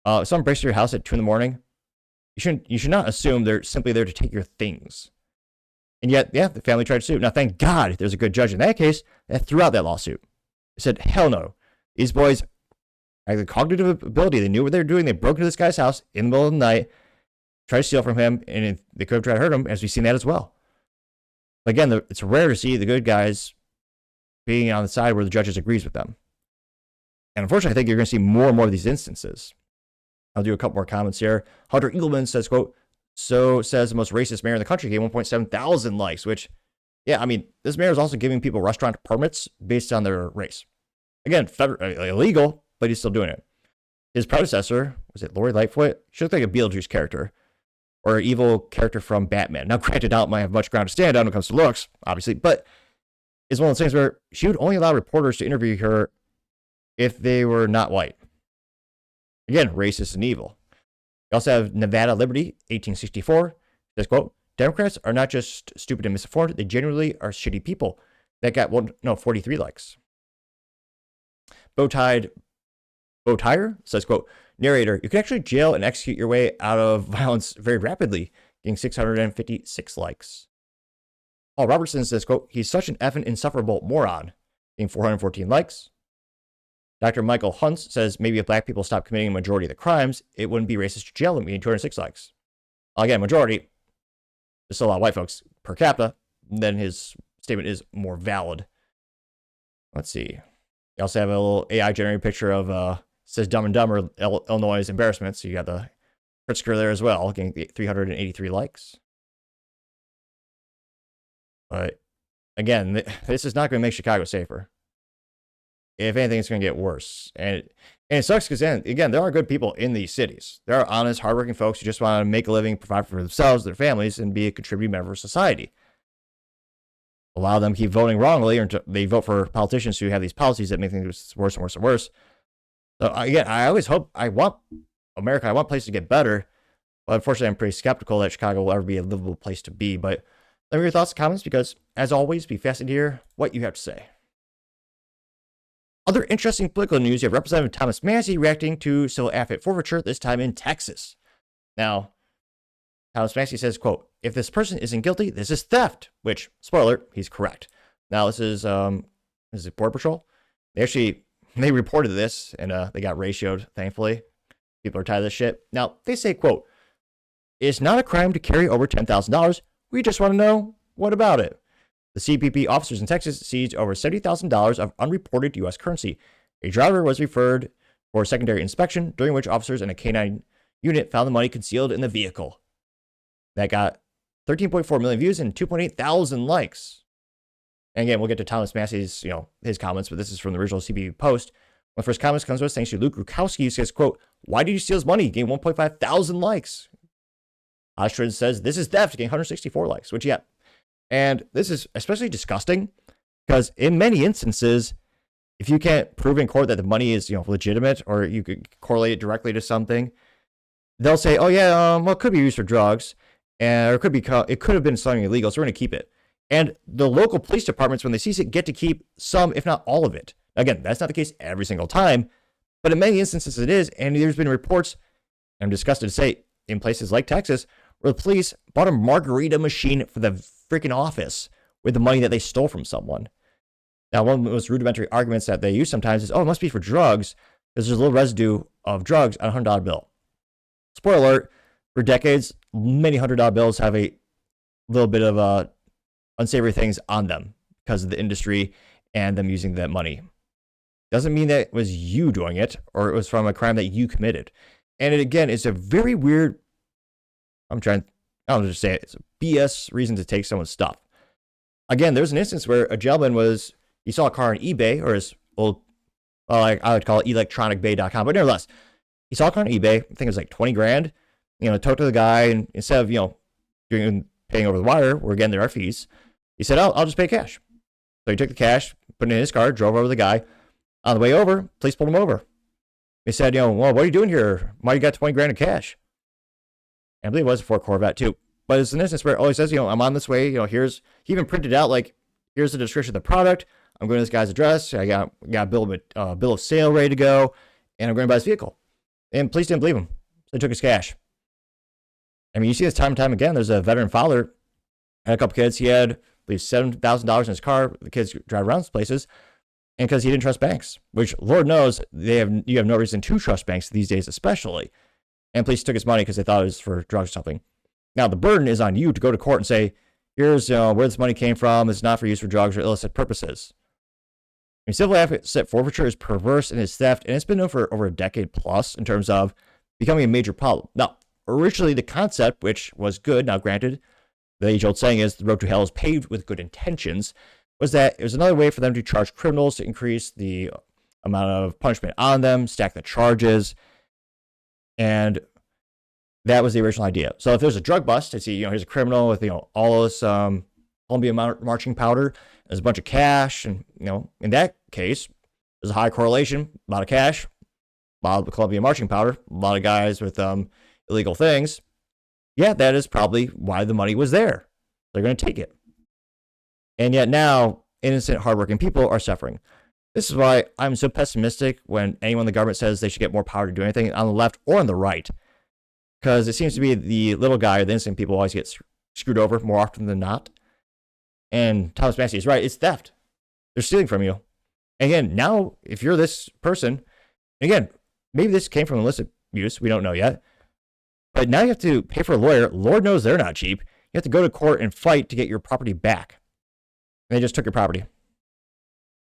If someone breaks into your house at 2 a.m, you should not assume they're simply there to take your things. And yet, yeah, the family tried to sue. Now, thank God there's a good judge in that case that threw out that lawsuit. They said, hell no. These boys had the cognitive ability. They knew what they were doing. They broke into this guy's house in the middle of the night, tried to steal from him, and they could have tried to hurt him, as we've seen that as well. But again, it's rare to see the good guys being on the side where the judges agrees with them. And unfortunately, I think you're going to see more and more of these instances. I'll do a couple more comments here. Hunter Eagleman says, quote, so says the most racist mayor in the country gave 1.7 thousand likes, which, yeah, I mean, this mayor is also giving people restaurant permits based on their race. Again, illegal, but he's still doing it. His predecessor, was it Lori Lightfoot? She looked like a Beetlejuice character or an evil character from Batman. Now, granted, I don't have much ground to stand on when it comes to looks, obviously, but it's one of those things where she would only allow reporters to interview her if they were not white. Again, racist and evil. You also have Nevada Liberty, 1864. Says, quote, Democrats are not just stupid and misinformed, they genuinely are shitty people. That got, 43 likes. Bowtire says, quote, narrator, you can actually jail and execute your way out of violence very rapidly, getting 656 likes. Paul Robertson says, quote, he's such an effing insufferable moron, getting 414 likes. Dr. Michael Huntz says maybe if black people stop committing a majority of the crimes, it wouldn't be racist to jail them, getting 206 likes. Again, majority, there's still a lot of white folks per capita, then his statement is more valid. Let's see. You also have a little AI-generated picture of, says Dumb and Dumber, Illinois' embarrassment. So you got the Pritzker there as well, getting 383 likes. But again, this is not going to make Chicago safer. If anything, it's going to get worse. And it sucks because, again, there are good people in these cities. There are honest, hardworking folks who just want to make a living, provide for themselves, their families, and be a contributing member of society. A lot of them keep voting wrongly, or they vote for politicians who have these policies that make things worse and worse and worse. So, again, I always hope, I want places to get better, but unfortunately, I'm pretty skeptical that Chicago will ever be a livable place to be. But Let me know your thoughts and comments because, as always, be fascinated to hear what you have to say. Other interesting political news, you have Representative Thomas Massie reacting to civil affidavit forfeiture, this time in Texas. Now, Thomas Massie says, quote, if this person isn't guilty, this is theft, which, spoiler alert, he's correct. Now, this is Border Patrol. They reported this, and they got ratioed, thankfully. People are tired of this shit. Now, they say, quote, it's not a crime to carry over $10,000. We just want to know, what about it? The CBP officers in Texas seized over $70,000 of unreported U.S. currency. A driver was referred for secondary inspection, during which officers in a canine unit found the money concealed in the vehicle. That got 13.4 million views and 2.8 thousand likes. And again, we'll get to Thomas Massie's, his comments, but this is from the original CBP post. One of the first comments comes to us thanks to Luke Rukowski, who says, quote, why did you steal his money? He gained 1.5 thousand likes. Ostrid says, this is theft, gained 164 likes, which, yeah. And this is especially disgusting because in many instances, if you can't prove in court that the money is, legitimate or you could correlate it directly to something, they'll say, oh yeah, well, it could be used for drugs or it could have been something illegal, so we're going to keep it. And the local police departments, when they seize it, get to keep some, if not all of it. Again, that's not the case every single time, but in many instances it is. And there's been reports, and I'm disgusted to say, in places like Texas, where the police bought a margarita machine for the freaking office with the money that they stole from someone. Now, one of the most rudimentary arguments that they use sometimes is, oh, it must be for drugs, because there's a little residue of drugs on a $100 bill. Spoiler alert, for decades, many $100 bills have a little bit of unsavory things on them because of the industry and them using that money. Doesn't mean that it was you doing it or it was from a crime that you committed. And it, again, it's a very weird, I'll just say it, it's a BS reason to take someone's stuff. Again, there's an instance where a gentleman he saw a car on eBay, or his old, I would call it electronicbay.com, but nevertheless, he saw a car on eBay, I think it was like 20 grand, talked to the guy, and instead of, paying over the wire, where again, there are fees, he said, I'll just pay cash. So he took the cash, put it in his car, drove over to the guy. On the way over, police pulled him over. He said, well, what are you doing here? Why you got 20 grand in cash? And I believe it was a Ford Corvette too. But it's an instance where, he says, I'm on this way, he even printed out, here's the description of the product. I'm going to this guy's address. I got a bill of sale ready to go, and I'm going to buy this vehicle. And police didn't believe him. So they took his cash. I mean, you see this time and time again. There's a veteran father, had a couple kids. He had, I believe, $7,000 in his car. The kids drive around these places. And because he didn't trust banks, which Lord knows you have no reason to trust banks these days, especially. And police took his money because they thought it was for drugs or something. Now, the burden is on you to go to court and say, here's where this money came from. It's not for use for drugs or illicit purposes. I mean, civil asset forfeiture is perverse and is theft, and it's been known for over a decade plus in terms of becoming a major problem. Now, originally, the concept, which was good, now granted, the age-old saying is the road to hell is paved with good intentions, was that it was another way for them to charge criminals to increase the amount of punishment on them, stack the charges, and that was the original idea. So if there's a drug bust, I see, here's a criminal with, all this Columbia marching powder, there's a bunch of cash, and, in that case, there's a high correlation, a lot of cash, a lot of Columbia marching powder, a lot of guys with illegal things. Yeah, that is probably why the money was there. They're going to take it. And yet now, innocent, hardworking people are suffering. This is why I'm so pessimistic when anyone in the government says they should get more power to do anything on the left or on the right. Because it seems to be the little guy or the innocent people always get screwed over more often than not. And Thomas Massie is right. It's theft. They're stealing from you. And again, now, if you're this person, again, maybe this came from illicit use. We don't know yet. But now you have to pay for a lawyer. Lord knows they're not cheap. You have to go to court and fight to get your property back. And they just took your property.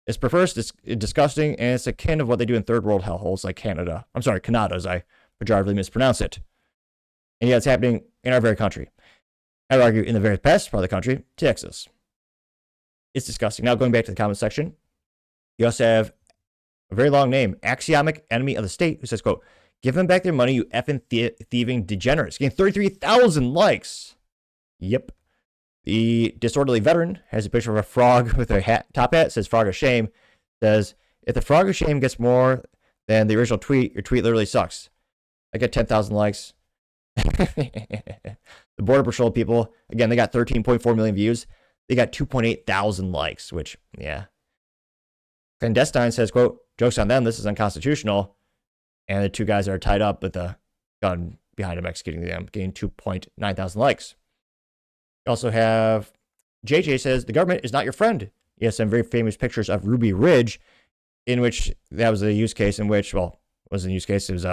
It's perverse, it's disgusting, and it's akin of what they do in third world hellholes like Canada, as I pejoratively mispronounce it. And yet it's happening in our very country. I would argue in the very best part of the country, Texas. It's disgusting. Now going back to the comment section, you also have a very long name, Axiomic Enemy of the State, who says, quote, give them back their money, you effing thieving degenerates. Getting 33,000 likes. Yep. The disorderly veteran has a picture of a frog with a top hat, says frog of shame, says, if the frog of shame gets more than the original tweet, your tweet literally sucks. I get 10,000 likes. The Border Patrol people, again, they got 13.4 million views. They got 2.8 thousand likes, which, yeah. Clandestine says, quote, jokes on them, this is unconstitutional. And the two guys that are tied up with the gun behind them executing them, getting 2.9 thousand likes. You also have JJ says, the government is not your friend. He has some very famous pictures of Ruby Ridge, in which that was a use case in which, well, it wasn't a use case, it was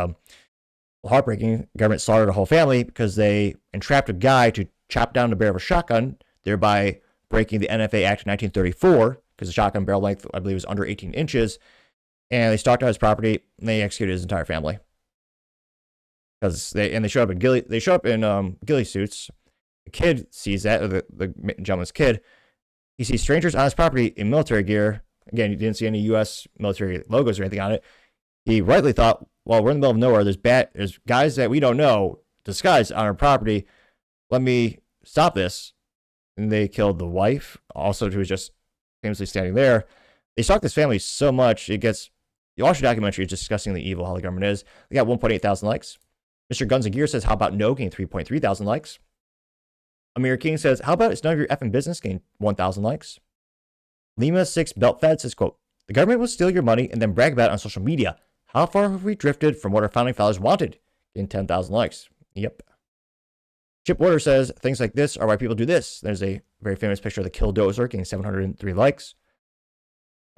heartbreaking. The government slaughtered a whole family because they entrapped a guy to chop down the barrel of a shotgun, thereby breaking the NFA Act of 1934, because the shotgun barrel length, I believe, was under 18 inches. And they stalked out his property, and they executed his entire family. Because they showed up in ghillie suits. The kid sees that, or the gentleman's kid. He sees strangers on his property in military gear. Again, you didn't see any U.S. military logos or anything on it. He rightly thought, well, we're in the middle of nowhere. There's guys that we don't know disguised on our property. Let me stop this. And they killed the wife, also, who was just famously standing there. They stalked this family so much, it gets... You watch the documentary, it's discussing the evil, how the government is. They got 1.8 thousand likes. Mr. Guns and Gear says, how about no? Gained 3.3 thousand likes. Amir King says, how about it's none of your effing business? Gained 1,000 likes. Lima 6 Belt Fed says, quote, the government will steal your money and then brag about it on social media. How far have we drifted from what our founding fathers wanted? Gained 10,000 likes. Yep. Chip Water says, things like this are why people do this. There's a very famous picture of the Killdozer getting 703 likes.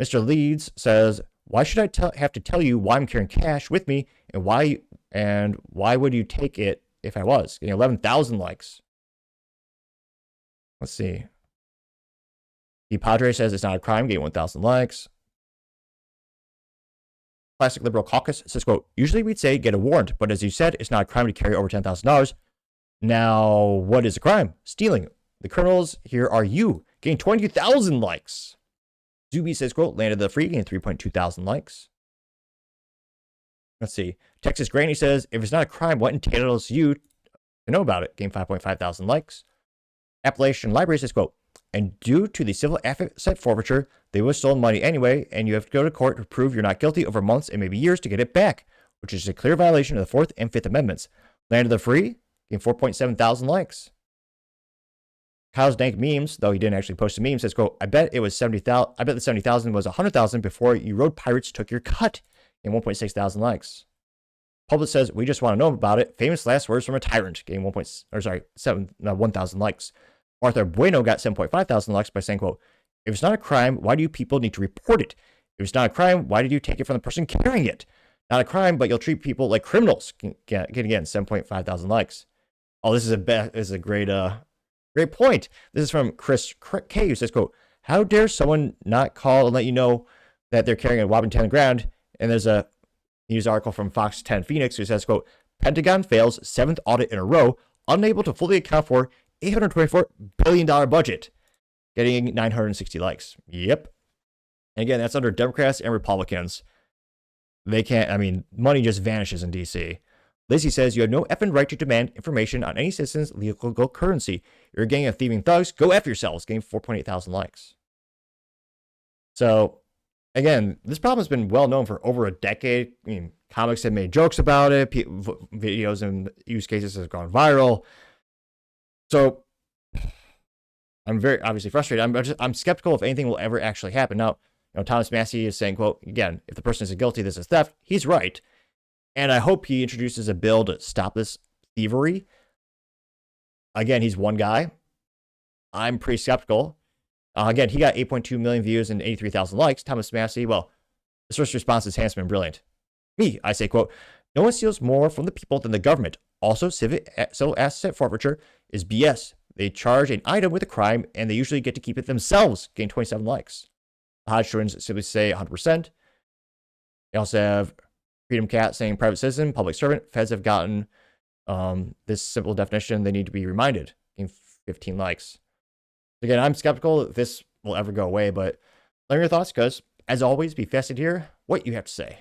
Mr. Leeds says, why should I have to tell you why I'm carrying cash with me and why would you take it if I was? Getting 11,000 likes. Let's see. The Padre says it's not a crime, getting 1,000 likes. Classic Liberal Caucus says, quote, usually we'd say get a warrant, but as you said, it's not a crime to carry over $10,000. Now, what is a crime? Stealing. The criminals here are you, getting 20,000 likes. Zuby says, quote, landed the free, getting 3.2 thousand likes. Let's see. Texas Granny says, if it's not a crime, what entitles you to know about it? Getting 5.5 thousand likes. Appalachian Library says, quote, and due to the civil asset forfeiture, they would have stolen money anyway, and you have to go to court to prove you're not guilty over months and maybe years to get it back, which is a clear violation of the 4th and 5th Amendments. Landed the free, getting 4.7 thousand likes. Kyle's Dank Memes, though he didn't actually post a meme, says, quote, I bet the 70,000 was 100,000 before you road pirates took your cut, in 1.6 thousand likes. Public says, we just want to know about it. Famous last words from a tyrant, getting 1,000 likes. Arthur Bueno got 7.5 thousand likes by saying, quote, if it's not a crime, why do you people need to report it? If it's not a crime, why did you take it from the person carrying it? Not a crime, but you'll treat people like criminals. Again, 7.5 thousand likes. Oh, this is a great point. This is from Chris K, who says, quote, how dare someone not call and let you know that they're carrying a whopping 10 grand? And there's a news article from Fox 10 Phoenix who says, quote, Pentagon fails 7th audit in a row, unable to fully account for $824 billion budget, getting 960 likes. Yep. And again, that's under Democrats and Republicans. They can't, money just vanishes in D.C. Lizzie says, you have no effing right to demand information on any citizen's legal currency. You're a gang of thieving thugs. Go F yourselves. Getting 4.8 thousand likes. So, again, this problem has been well known for over a decade. Comics have made jokes about it. Videos and use cases have gone viral. So, I'm very obviously frustrated. I'm skeptical if anything will ever actually happen. Now, Thomas Massie is saying, quote, again, if the person is guilty, this is theft. He's right. And I hope he introduces a bill to stop this thievery. Again, he's one guy. I'm pretty skeptical. Again, he got 8.2 million views and 83,000 likes. Thomas Massie, well, his first response is handsome and brilliant. Me, I say, quote, no one steals more from the people than the government. Also, civil asset forfeiture is BS. They charge an item with a crime, and they usually get to keep it themselves, getting 27 likes. Hodge Twins simply say 100%. They also have Freedom Cat saying private citizen, public servant. Feds have gotten this simple definition. They need to be reminded, getting 15 likes. Again, I'm skeptical if this will ever go away, but let me know your thoughts, because, as always, be fascinated to hear what you have to say.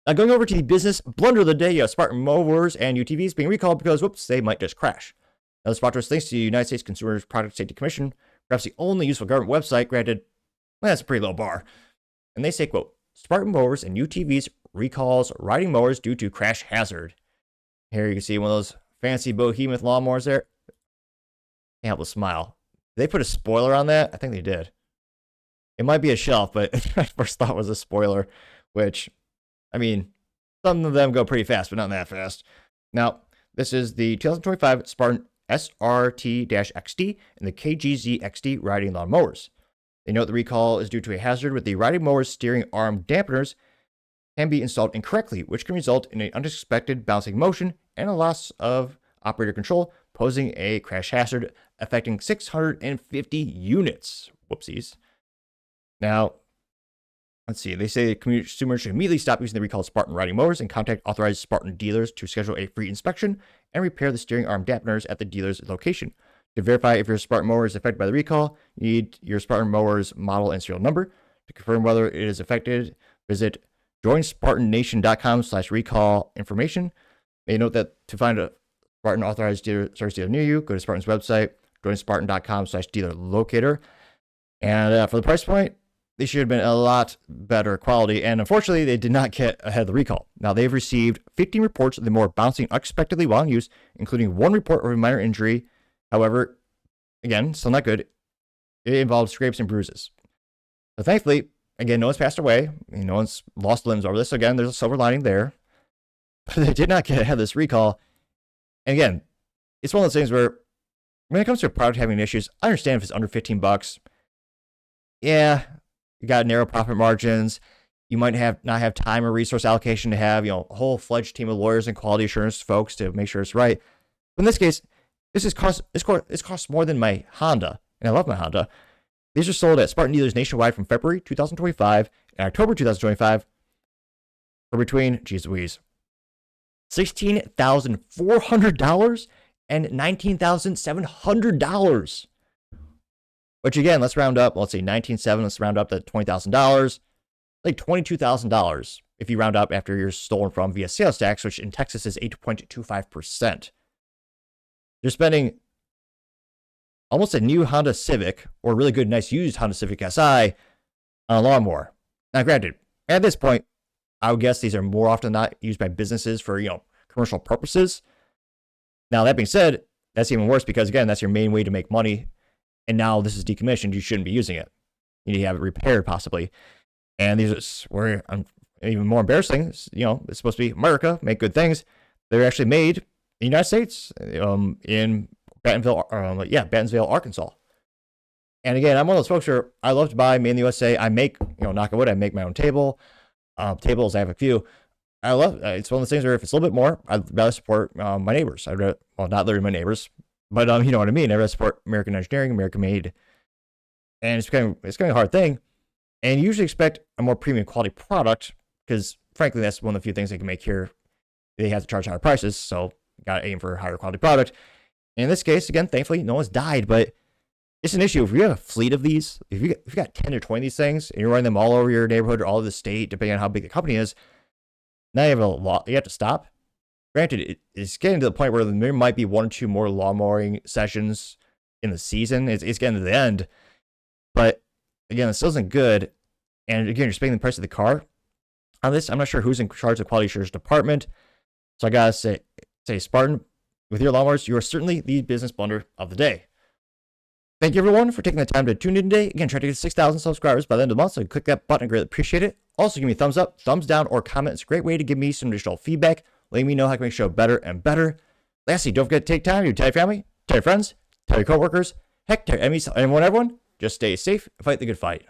Now, going over to the business blunder of the day, Spartan Mowers and UTVs being recalled because, whoops, they might just crash. Now, the spot was thanks to the United States Consumer Product Safety Commission, perhaps the only useful government website, granted, well, that's a pretty low bar. And they say, quote, Spartan Mowers and UTVs recalls riding mowers due to crash hazard. Here you can see one of those fancy behemoth lawnmowers there. Can't help but smile. Did they put a spoiler on that? I think they did. It might be a shelf, but I first thought it was a spoiler, which, I mean, some of them go pretty fast, but not that fast. Now, this is the 2025 Spartan SRT-XD and the KGZ-XD riding lawn mowers. They note the recall is due to a hazard with the riding mower's steering arm dampeners can be installed incorrectly, which can result in an unexpected bouncing motion and a loss of operator control, posing a crash hazard affecting 650 units. Whoopsies. Now, let's see. They say consumers should immediately stop using the recalled Spartan riding mowers and contact authorized Spartan dealers to schedule a free inspection and repair the steering arm dampeners at the dealer's location. To verify if your Spartan mower is affected by the recall, you need your Spartan mower's model and serial number. To confirm whether it is affected, visit joinspartannation.com/recall information. They note that to find a Spartan authorized service dealer near you, go to Spartan's website, joinspartan.com/dealer locator. And for the price point, they should have been a lot better quality, and unfortunately, they did not get ahead of the recall. Now, they've received 15 reports of the mower bouncing unexpectedly while in use, including one report of a minor injury. However, again, still not good. It involved scrapes and bruises. But thankfully, again, no one's passed away. No one's lost limbs over this. So again, there's a silver lining there. But they did not get ahead of this recall. And again, it's one of those things where when it comes to a product having issues, I understand if it's under $15. Yeah, you got narrow profit margins. You might not have time or resource allocation to have, a whole fledged team of lawyers and quality assurance folks to make sure it's right. But in this case, this costs more than my Honda, and I love my Honda. These are sold at Spartan dealers nationwide from February 2025 and October 2025 for between, geez Louise, $16,400 and $19,700. Which again, let's round up. Let's say $19,700. Let's round up to $20,000. Like $22,000 if you round up after you're stolen from via sales tax, which in Texas is 8.25%. You're spending almost a new Honda Civic or a really good, nice used Honda Civic Si on a lawnmower. Now, granted, at this point, I would guess these are more often than not used by businesses for, commercial purposes. Now, that being said, that's even worse because, again, that's your main way to make money. And now this is decommissioned. You shouldn't be using it. You need to have it repaired, possibly. And these were even more embarrassing. It's supposed to be America, make good things. They're actually made in the United States, in Bentonville, Arkansas. And again, I'm one of those folks where I love to buy made in the USA. I make, knock on wood, I make my own tables. I have a few. I love it's one of those things where if it's a little bit more, I'd rather support my neighbors. Not literally my neighbors, but you know what I mean. I'd rather support American engineering, American made. And it's kind of a hard thing. And you usually expect a more premium quality product because, frankly, that's one of the few things they can make here. They have to charge higher prices, so got to aim for a higher quality product. And in this case, again, thankfully, no one's died, but it's an issue. If you have a fleet of these, if you got 10 or 20 of these things, and you're running them all over your neighborhood or all over the state, depending on how big the company is, now you have a lot. You have to stop. Granted, it's getting to the point where there might be one or two more lawn mowing sessions in the season. It's getting to the end, but again, it still isn't good. And again, you're spending the price of the car on this. I'm not sure who's in charge of the quality assurance department. So I gotta say, Spartan, with your lawnmowers, you are certainly the business blunder of the day. Thank you, everyone, for taking the time to tune in today. Again, try to get 6,000 subscribers by the end of the month, so click that button. I greatly appreciate it. Also, give me a thumbs up, thumbs down, or comment. It's a great way to give me some additional feedback, letting me know how I can make the show better and better. Lastly, don't forget to take time to tell your family, tell your friends, tell your coworkers, heck, tell your enemies, everyone. Just stay safe and fight the good fight.